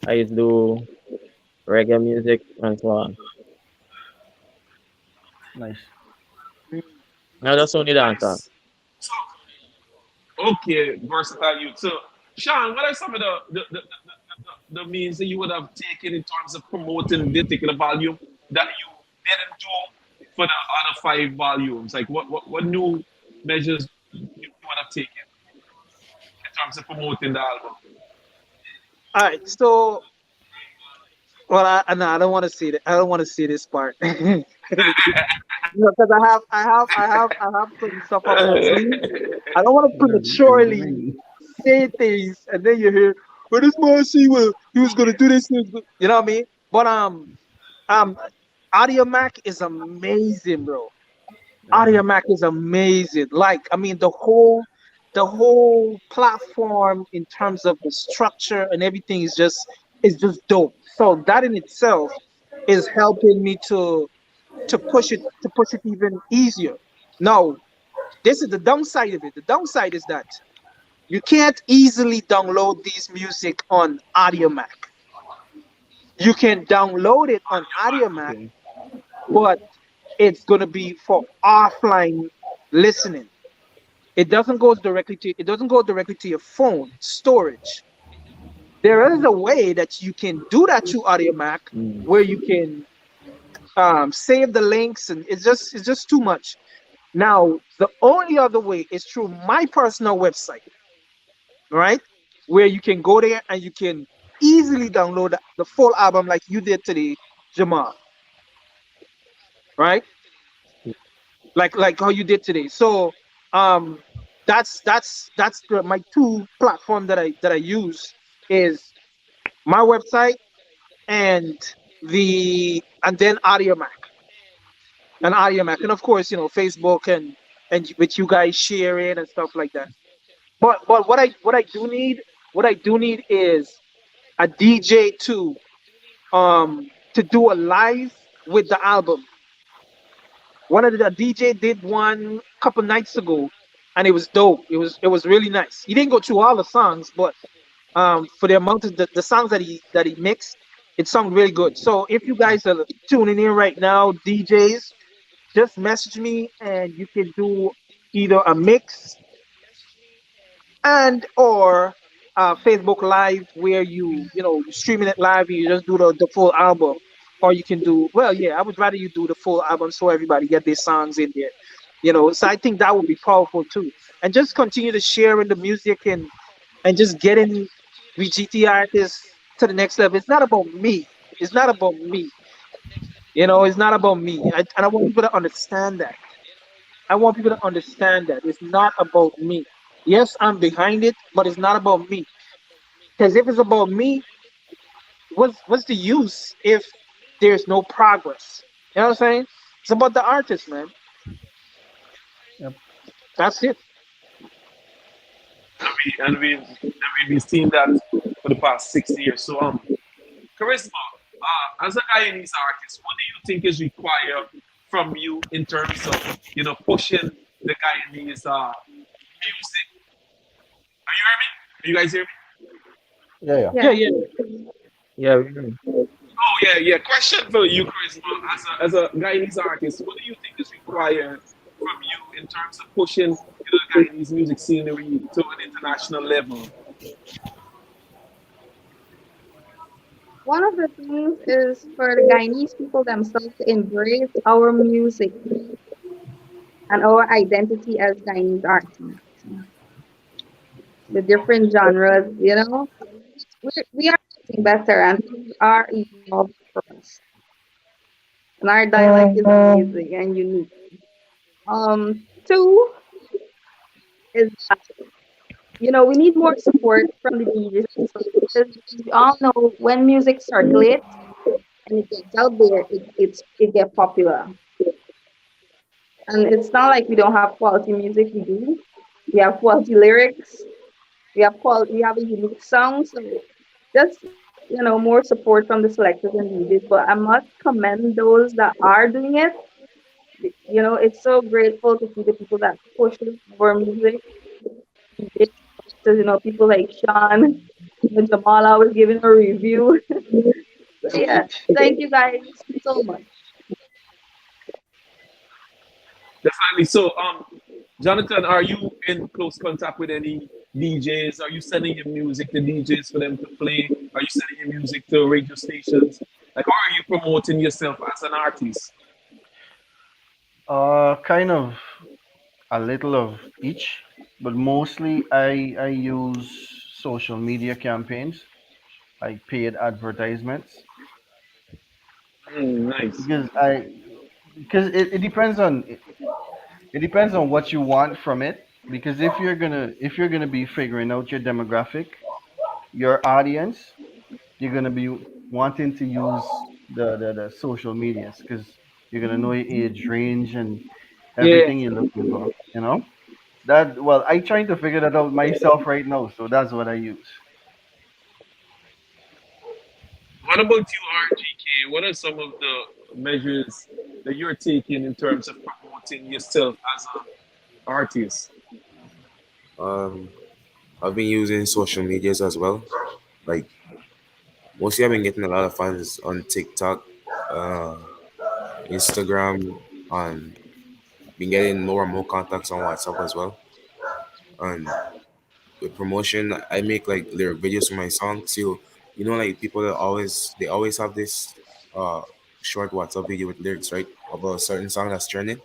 [SPEAKER 7] I just do reggae music, and so on.
[SPEAKER 6] Nice.
[SPEAKER 7] Now that's only dancehall.
[SPEAKER 2] Nice. So, okay, versatile youth. So, Sean, what are some of the means that you would have taken in terms of promoting this particular volume that you didn't do for the other five volumes? Like, what new measures you would have taken in terms of promoting the album?
[SPEAKER 3] All right. So, well, no, I don't want to see that. I don't want to see this part. Because I have some stuff up my sleeve. I don't want to
[SPEAKER 6] What does it
[SPEAKER 3] prematurely
[SPEAKER 6] mean?
[SPEAKER 3] say things and then you hear, well, this man see, well, he was gonna do this. You know what I mean? But um, Audio Mac is amazing, bro.
[SPEAKER 6] Yeah.
[SPEAKER 3] Audio Mac is amazing. Like, I mean, the whole platform in terms of the structure and everything is just dope. So that in itself is helping me to push it even easier. Now, this is the downside of it. The downside is that you can't easily download these music on Audiomack. You can download it on Audiomack,
[SPEAKER 2] Okay.
[SPEAKER 3] but it's gonna be for offline listening. It doesn't go directly to your phone storage. There is a way that you can do that through Audiomack
[SPEAKER 7] Mm.
[SPEAKER 3] where you can save the links, and it's just too much. Now, the only other way is through my personal website, right? Where you can go there and you can easily download the full album like you did today, Jamal, right? Like how you did today. So um that's my two platform that I use is my website and then Audiomack, and of course, Facebook and with you guys sharing and stuff like that. But what I do need is a DJ to do a live with the album. One of the DJ did one couple nights ago, and it was dope. It was really nice. He didn't go through all the songs, but for the amount of the songs that he mixed, it sounded really good. So if you guys are tuning in right now, DJs, just message me and you can do either a mix and or Facebook Live where you streaming it live and you just do the full album, or you can do, well, yeah, I would rather you do the full album so everybody get their songs in there. So I think that would be powerful too, and just continue to share in the music and just getting VGT artists to the next level. It's not about me. It's not about me. It's not about me. And I want people to understand that. I want people to understand that it's not about me. Yes, I'm behind it, but it's not about me. Because if it's about me, what's the use if there's no progress? You know what I'm saying? It's about the artist, man.
[SPEAKER 6] Yep.
[SPEAKER 3] That's it.
[SPEAKER 2] And we've been seeing that for the past 6 years. So, Charisma, as a Guyanese artist, what do you think is required from you in terms of pushing the Guyanese music? Are you hear me? Are you guys hear me?
[SPEAKER 6] Yeah. Yeah.
[SPEAKER 3] Yeah,
[SPEAKER 5] Yeah.
[SPEAKER 3] yeah.
[SPEAKER 7] Yeah,
[SPEAKER 2] Oh yeah, yeah. Question for you, Charisma, as a Guyanese artist, what do you think is required from you in terms of pushing Guyanese music scenery to an international level?
[SPEAKER 5] One of the things is for the Guyanese people themselves to embrace our music and our identity as Guyanese artists, the different genres. we are getting better, and those are evolving for us. And our dialect is amazing and unique. Two is that we need more support from the DJs and selectors. We all know when music circulates and it gets out there, it get popular. And it's not like we don't have quality music. We do. We have quality lyrics. We have a unique sound. So just more support from the selectors and DJs. But I must commend those that are doing it. It's so grateful to see the people that push our music. DJs, selectors, people like Sean, Jamall always giving a review. So yeah, thank you guys so much.
[SPEAKER 2] Definitely. So, Jonathan, are you in close contact with any DJs? Are you sending your music to DJs for them to play? Are you sending your music to radio stations? Like, how are you promoting yourself as an artist?
[SPEAKER 6] Kind of a little of each, but mostly I use social media campaigns, like paid advertisements,
[SPEAKER 2] Nice.
[SPEAKER 6] because it depends on it depends on what you want from it. Because if you're gonna be figuring out your demographic, your audience, you're gonna be wanting to use the social medias, because you're gonna know your age range and
[SPEAKER 3] Yeah.
[SPEAKER 6] everything you're looking for. That, well, I trying to figure that out myself right now, so that's what I use.
[SPEAKER 2] What about you, RGK? What are some of the measures that you're taking in terms of promoting yourself as an artist?
[SPEAKER 1] Um, I've been using social medias as well. Like mostly, I've been getting a lot of fans on TikTok, uh, Instagram, and been getting more and more contacts on WhatsApp as well. And with promotion, I make like lyric videos for my songs. So like people that always have this uh short WhatsApp video with lyrics, right, about a certain song that's trending,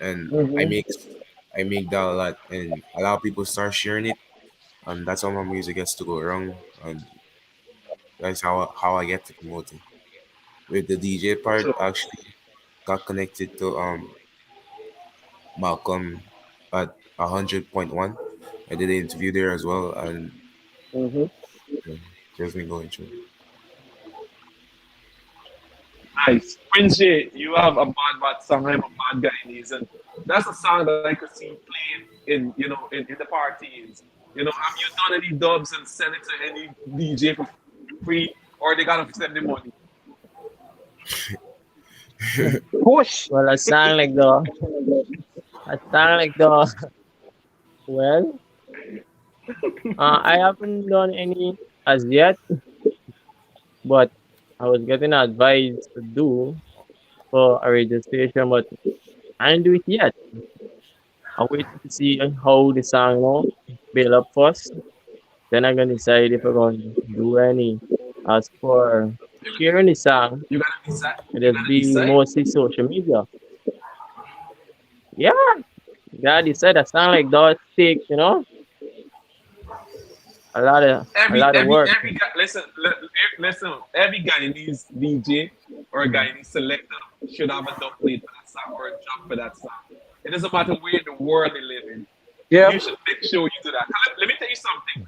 [SPEAKER 1] and I make that a lot, and a lot of people start sharing it, and that's how my music gets to go around, and that's how I get to promote it. With the DJ part,
[SPEAKER 2] So,
[SPEAKER 1] I actually got connected to Malcolm at 100.1. I did an interview there as well, and
[SPEAKER 2] mhm.
[SPEAKER 1] uh, just been going through.
[SPEAKER 2] Nice. Prince J, you have a bad song, I'm a bad guy in these. And that's a song that I could see playing in the parties. Have you done any dubs and send it to any DJ for free or they gotta send the money?
[SPEAKER 3] Push.
[SPEAKER 7] Well, a song like the well, I haven't done any as yet, but I was getting advice to do for a radio station, but I didn't do it yet. I'm waiting to see how the song build up first. Then I'm gonna decide if I'm gonna do any. As for sharing the song,
[SPEAKER 2] You gotta decide.
[SPEAKER 7] it
[SPEAKER 2] You
[SPEAKER 7] has
[SPEAKER 2] gotta
[SPEAKER 7] been
[SPEAKER 2] decide.
[SPEAKER 7] mostly social media. Yeah, God, you said a song like that take, a
[SPEAKER 2] Every
[SPEAKER 7] lot of
[SPEAKER 2] every
[SPEAKER 7] work.
[SPEAKER 2] every guy listen. Every Guyanese DJ or a Guyanese selector should have a dub plate for that song or a drum for that song. It doesn't matter where in the world they live in. You
[SPEAKER 3] Yep.
[SPEAKER 2] should make sure you do that. Let me tell you something.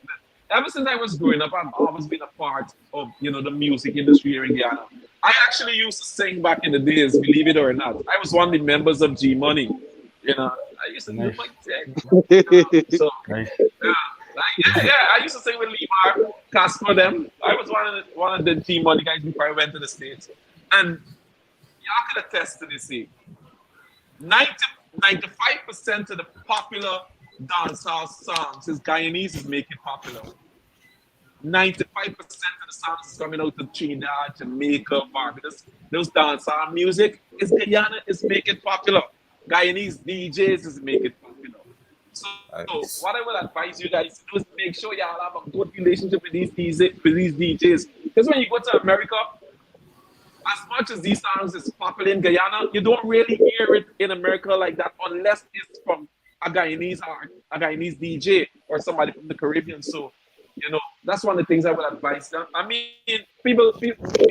[SPEAKER 2] Ever since I was growing up, I've always been a part of the music industry here in Guyana. I actually used to sing back in the days, believe it or not. I was one of the members of G Money. I used to do
[SPEAKER 6] Nice,
[SPEAKER 2] my thing. So
[SPEAKER 6] nice.
[SPEAKER 2] yeah, yeah. I used to sing with Lemar, Casper them. I was one of the G Money guys before I went to the States. And y'all could attest to this. See, 90, 95% of the popular dancehall songs is Guyanese is making popular. 95% of the songs is coming out of Trinidad, Jamaica, Barbados. Those dancehall music is Guyana is making popular. Guyanese DJs is making popular. So what I
[SPEAKER 1] Nice.
[SPEAKER 2] would advise you guys to do is make sure y'all have a good relationship with these DJs. Because when you go to America, as much as these songs is popular in Guyana, you don't really hear it in America like that unless it's from a Guyanese DJ or somebody from the Caribbean. So That's one of the things I would advise them. I mean, we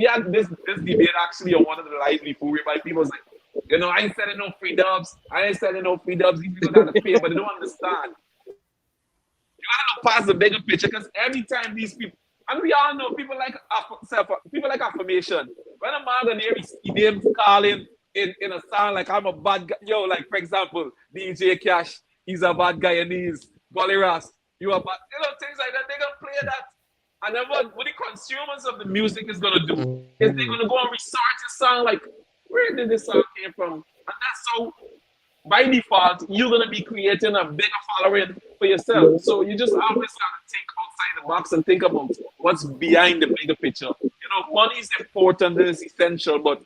[SPEAKER 2] had this debate actually on one of the live before whereby people was like, I ain't selling no free dubs. I ain't selling no free dubs. These people gotta pay, but they don't understand. You gotta look past the bigger picture because every time these people, and we all know people like affirmation. When a man gonna hear his names calling in a song like I'm a bad guy, like for example, DJ Cash, he's a bad guy, and he's Golly Ras, you are bad, things like that. They gonna play that, and then what the consumers of the music is gonna do is they're gonna go and research the song like, where did this song came from, and that's how by default, you're gonna be creating a bigger following for yourself. So you just always gotta think outside the box and think about what's behind the bigger picture. Money is important, it's essential, but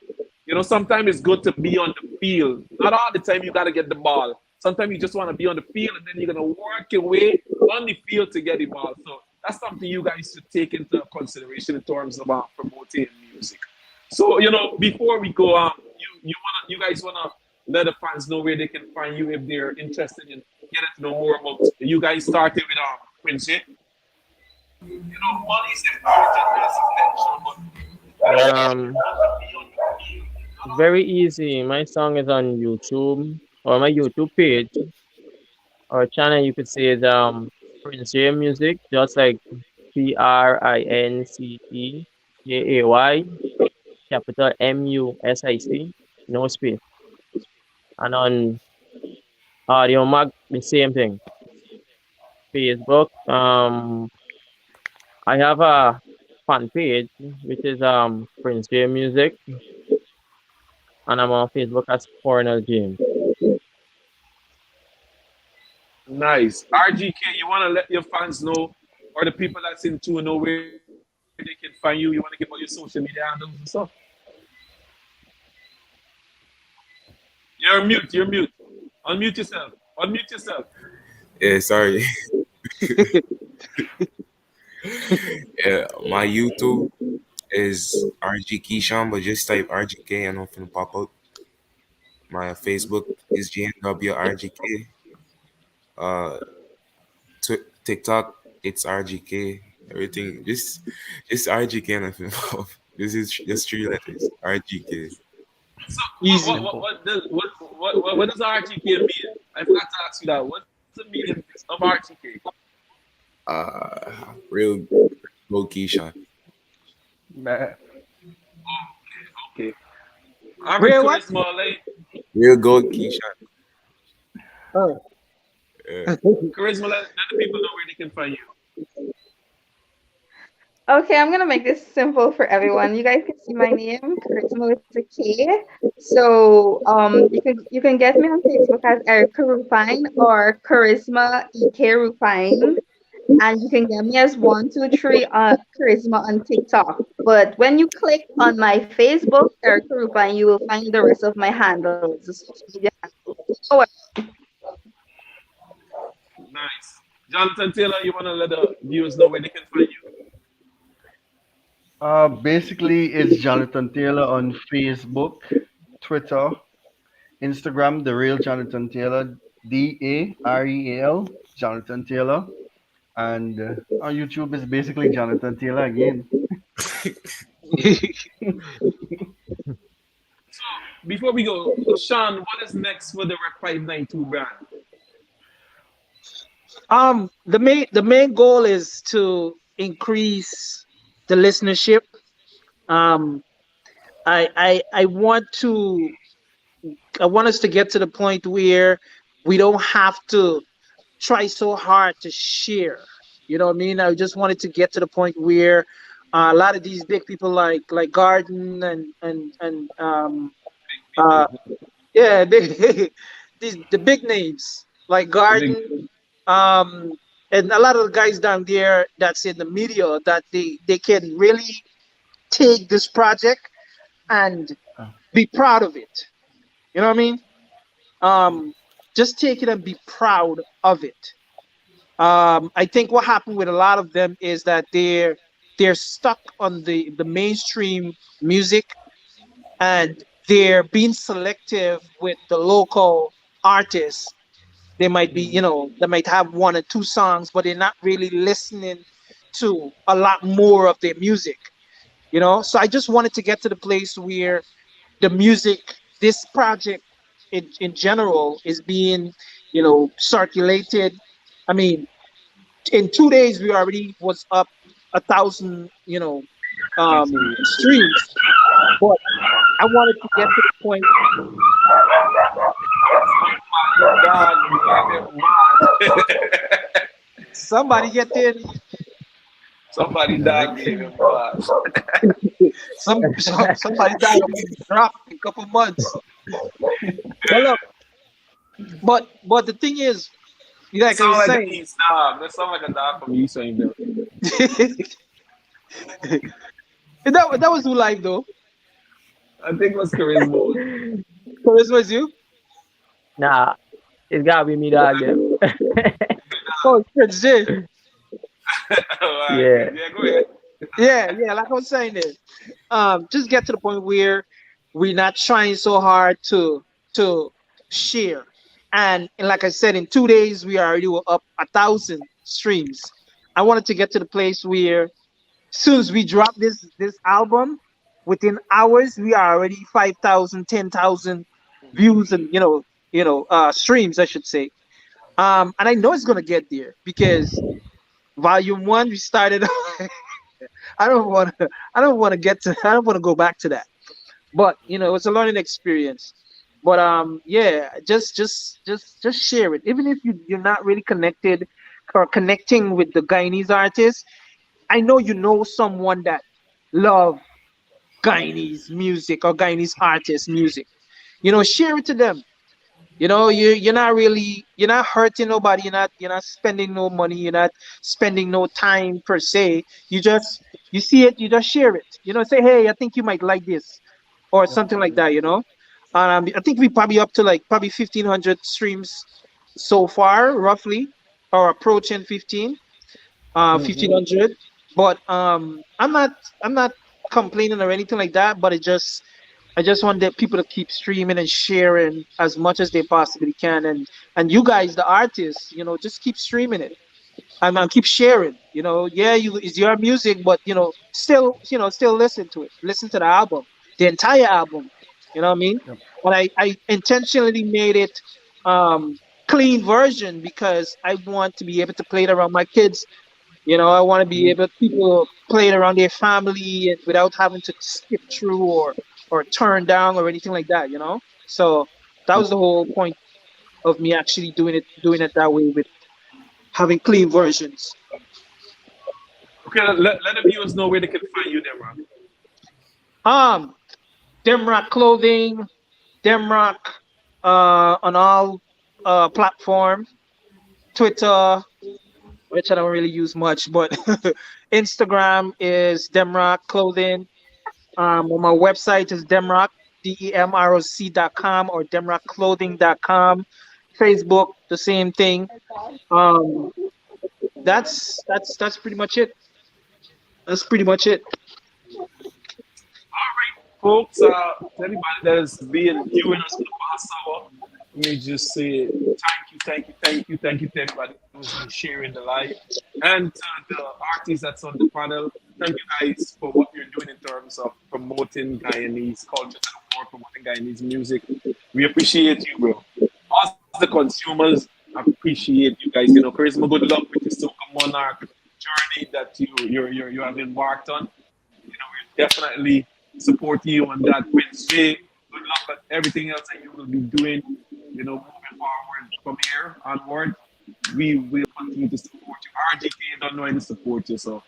[SPEAKER 2] sometimes it's good to be on the field. Not all the time you gotta get the ball. Sometimes you just want to be on the field, and then you're gonna work your way on the field to get the ball. So that's something you guys should take into consideration in terms of promoting music. So before we go, you guys wanna let the fans know where they can find you if they're interested in getting to know more about you guys. Starting with Quincy. Money is important, it's essential,
[SPEAKER 7] Um, very easy. My song is on YouTube or my YouTube page or channel. You could say is Prince J Music, just like PrinceJay, capital MUSIC, no space. And on Audio Mag, the same thing. Facebook. I have a fan page which is Prince J Music, and I'm on Facebook as Cornell James.
[SPEAKER 2] nice. RGK, you want to let your fans know, or the people that's in tune know where they can find you? You want to give out your social media handles and stuff? You're mute. You're mute. Unmute yourself. Unmute yourself.
[SPEAKER 1] Yeah, sorry. Yeah, my YouTube is RG Keyshawn, but just type RGK and nothing pop up. My Facebook is GNWRGK. Uh, TikTok, it's RGK. Everything, just RGK and nothing pop up. This is just three letters. RGK.
[SPEAKER 2] So
[SPEAKER 3] Easy.
[SPEAKER 2] what does RTK mean? I forgot to ask you that. What's the meaning of RTK?
[SPEAKER 1] Real low Keyshawn.
[SPEAKER 6] Man,
[SPEAKER 2] Okay. I'm
[SPEAKER 3] Real what?
[SPEAKER 2] Charisma. Like,
[SPEAKER 1] Real gold Keyshawn.
[SPEAKER 3] Oh.
[SPEAKER 1] Yeah.
[SPEAKER 2] Charisma, let the people know where they can find you.
[SPEAKER 5] Okay, I'm gonna make this simple for everyone. You guys can see my name, Charisma with a K. So you can get me on Facebook as Erica Rufine or Charisma EK Rufine. And you can get me as 123 Charisma on TikTok. But when you click on my Facebook, Erica Rufine, you will find the rest of my handles, the social media handles. So,
[SPEAKER 2] Nice. Jonathan Taylor, you want to let the viewers know where they can find you?
[SPEAKER 6] basically, it's Jonathan Taylor on Facebook, Twitter, Instagram, the real Jonathan Taylor, DAREAL, Jonathan Taylor, and on YouTube is basically Jonathan Taylor again.
[SPEAKER 2] So before we go, Sean, what is next for the Rep 592 brand?
[SPEAKER 3] The main goal is to increase the listenership. Um, I want us to get to the point where we don't have to try so hard to share. You know what I mean? I just wanted to get to the point where a lot of these big people like Garden and uh yeah, the big names like
[SPEAKER 2] The big
[SPEAKER 3] Garden, um and a lot of the guys down there that's in the media that they can really take this project and
[SPEAKER 6] Uh,
[SPEAKER 3] be proud of it. You know what I mean? Um, just take it and be proud of it. I think what happened with a lot of them is that they're stuck on the mainstream music, and they're being selective with the local artists. They might be, they might have one or two songs, but they're not really listening to a lot more of their music, you know. So I just wanted to get to the place where the music, this project in general, is being, circulated. I mean, in 2 days we already was up 1,000, streams. But I wanted to get to the point.
[SPEAKER 2] Dog,
[SPEAKER 3] Somebody get in.
[SPEAKER 2] somebody dog gave him bad.
[SPEAKER 3] Somebody died drop in a couple months. But look, but the thing is,
[SPEAKER 2] That
[SPEAKER 3] like I
[SPEAKER 2] sound
[SPEAKER 3] was
[SPEAKER 2] like an
[SPEAKER 3] saying,
[SPEAKER 2] East dog. That sound like a dog from East Angel.
[SPEAKER 3] that was who live though.
[SPEAKER 2] I think it was Charisma.
[SPEAKER 3] So this was you.
[SPEAKER 7] Nah, it's gotta be me dog them.
[SPEAKER 3] Oh, it's J.
[SPEAKER 2] Alright,
[SPEAKER 7] Yeah.
[SPEAKER 2] yeah, go ahead.
[SPEAKER 3] Yeah. Like I was saying, there. Just get to the point where we're not trying so hard to share. And like I said, in 2 days we already were up 1,000 streams. I wanted to get to the place where soon as we drop this album, within hours we are already 5,000, 10,000 views and streams, I should say. And I know it's gonna get there because volume one we started. I don't want to. I don't want to get to. I don't want to go back to that. But it's a learning experience. But yeah, just share it. Even if you're not really connected or connecting with the Guyanese artists, I know you know someone that love Guyanese music or Guyanese artist music. Share it to them. You're not hurting nobody. You're not spending no money. You're not spending no time per se. You see it, you just share it. Say, hey, I think you might like this or something like that. I think we probably up to like probably 1,500 streams so far, roughly, or approaching 1,500. But I'm not complaining or anything like that. But I just want the people to keep streaming and sharing as much as they possibly can, and you guys, the artists, just keep streaming it and keep sharing. Yeah, it's your music, but still listen to it. Listen to the album, the entire album. You know what I mean?
[SPEAKER 6] Yep.
[SPEAKER 3] But I intentionally made it clean version because I want to be able to play it around my kids. I want to be able people play it around their family and without having to skip through or turn down or anything like that. So that was the whole point of me actually doing it that way with having clean versions.
[SPEAKER 2] Okay, let the viewers know where they can find you there, bro.
[SPEAKER 3] Um, Demrock clothing, Demrock on all platform, Twitter, which I don't really use much, but Instagram is Demrock clothing. On my website is Demrock, DEMROC.com or DemrockClothing.com. Facebook, the same thing. Um, that's pretty much it. That's pretty much it.
[SPEAKER 2] Folks, to everybody that is being viewing us for the past hour, let me just say thank you to everybody who's been sharing the live. And to the artists that's on the panel, thank you guys for what you're doing in terms of promoting Guyanese culture to the world, promoting Guyanese music. We appreciate you, bro. Us, the consumers, appreciate you guys. Charisma, good luck with your Soca Monarch journey that you have embarked on. We definitely support you on that. Prince J, good luck on everything else that you will be doing. Moving forward from here onward, we will continue to support you. RGK don't know any support you, so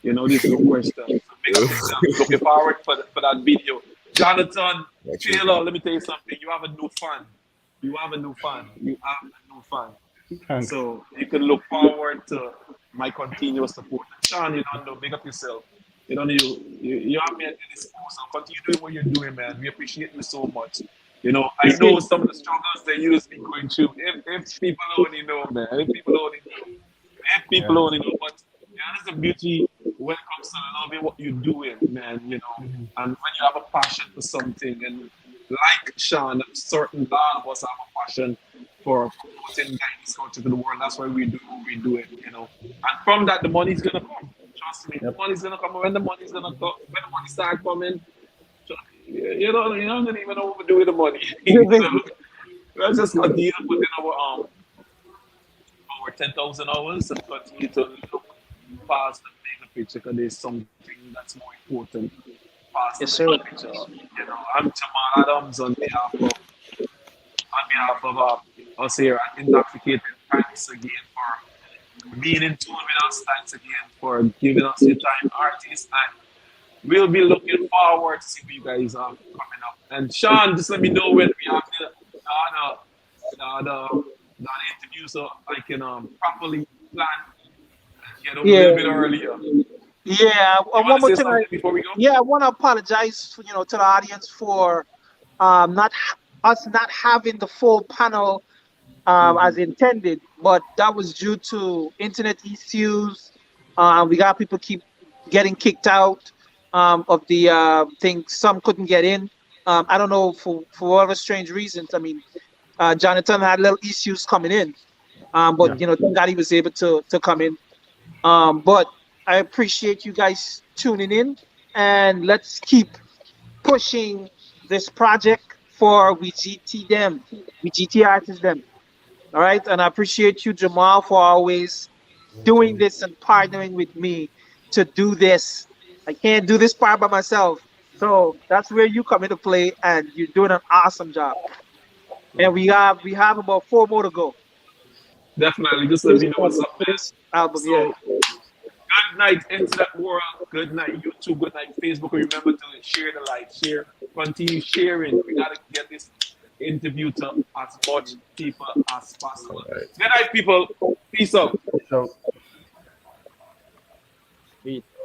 [SPEAKER 2] this is no question. So big up yourself. Looking forward for that video. Jonathan
[SPEAKER 1] That's you.
[SPEAKER 2] Taylor, let me tell you something. You have a new fan. You have a new fan. You have a new fan.
[SPEAKER 6] Thanks.
[SPEAKER 2] So you can look forward to my continuous support. Sean, you don't know, big up yourself. You have me at your disposal. Continue doing what you're doing, man. We appreciate you so much. I know some of the struggles that you be going through. If people only know, man. If people only know. If people
[SPEAKER 6] Yeah.
[SPEAKER 2] only know. But that's the beauty when it comes to loving what you're doing, man. And when you have a passion for something, and like Sean, certain lot of us have a passion for promoting Guyanese culture to the world. That's why we do what we do it. And from that, the money's gonna come. Trust me, the
[SPEAKER 6] Yep.
[SPEAKER 2] money's gonna come. When the money's gonna come, when the money start coming, you don't even know what we do with the money. So let's just continue to put in our 10,000 hours and continue to look past the bigger picture because there's something that's more important past the
[SPEAKER 3] Yes,
[SPEAKER 2] bigger
[SPEAKER 3] sir.
[SPEAKER 2] picture. I'm Jamal Adams on behalf of us here at Intoxicated. Thanks again for being in tune with us. Thanks again for giving us your time, artists, and we'll be looking forward to see what you guys are coming up. And Sean, just let me know when we have the other interview so I can properly plan and get up a
[SPEAKER 3] Yeah,
[SPEAKER 2] little bit earlier.
[SPEAKER 3] yeah.
[SPEAKER 2] You want
[SPEAKER 3] One
[SPEAKER 2] to
[SPEAKER 3] more
[SPEAKER 2] say
[SPEAKER 3] thing,
[SPEAKER 2] something before we go?
[SPEAKER 3] yeah, I want to apologize, to the audience for us not having the full panel as intended, but that was due to internet issues. We got people keep getting kicked out of the thing. Some couldn't get in. I don't know for whatever strange reasons. I mean, Jonathan had little issues coming in, but
[SPEAKER 6] Yeah.
[SPEAKER 3] thank God he was able to come in. But I appreciate you guys tuning in, and let's keep pushing this project for we GT them, we GT artists them. All right. And I appreciate you, Jamal, for always doing this and partnering with me to do this. I can't do this part by myself. So that's where you come into play and you're doing an awesome job. And we have about four more to go
[SPEAKER 2] Definitely. Just
[SPEAKER 3] for
[SPEAKER 2] let
[SPEAKER 3] this
[SPEAKER 2] me know what's
[SPEAKER 3] project,
[SPEAKER 2] up,
[SPEAKER 3] for
[SPEAKER 2] man.
[SPEAKER 3] this album, yeah.
[SPEAKER 2] So good night, Internet World. Good night, YouTube. Good night, Facebook. Remember to share the light, share, continue sharing. We gotta get this interview to as much people as possible.
[SPEAKER 1] All right.
[SPEAKER 2] Good night, people. Peace out.
[SPEAKER 6] So
[SPEAKER 7] Peace.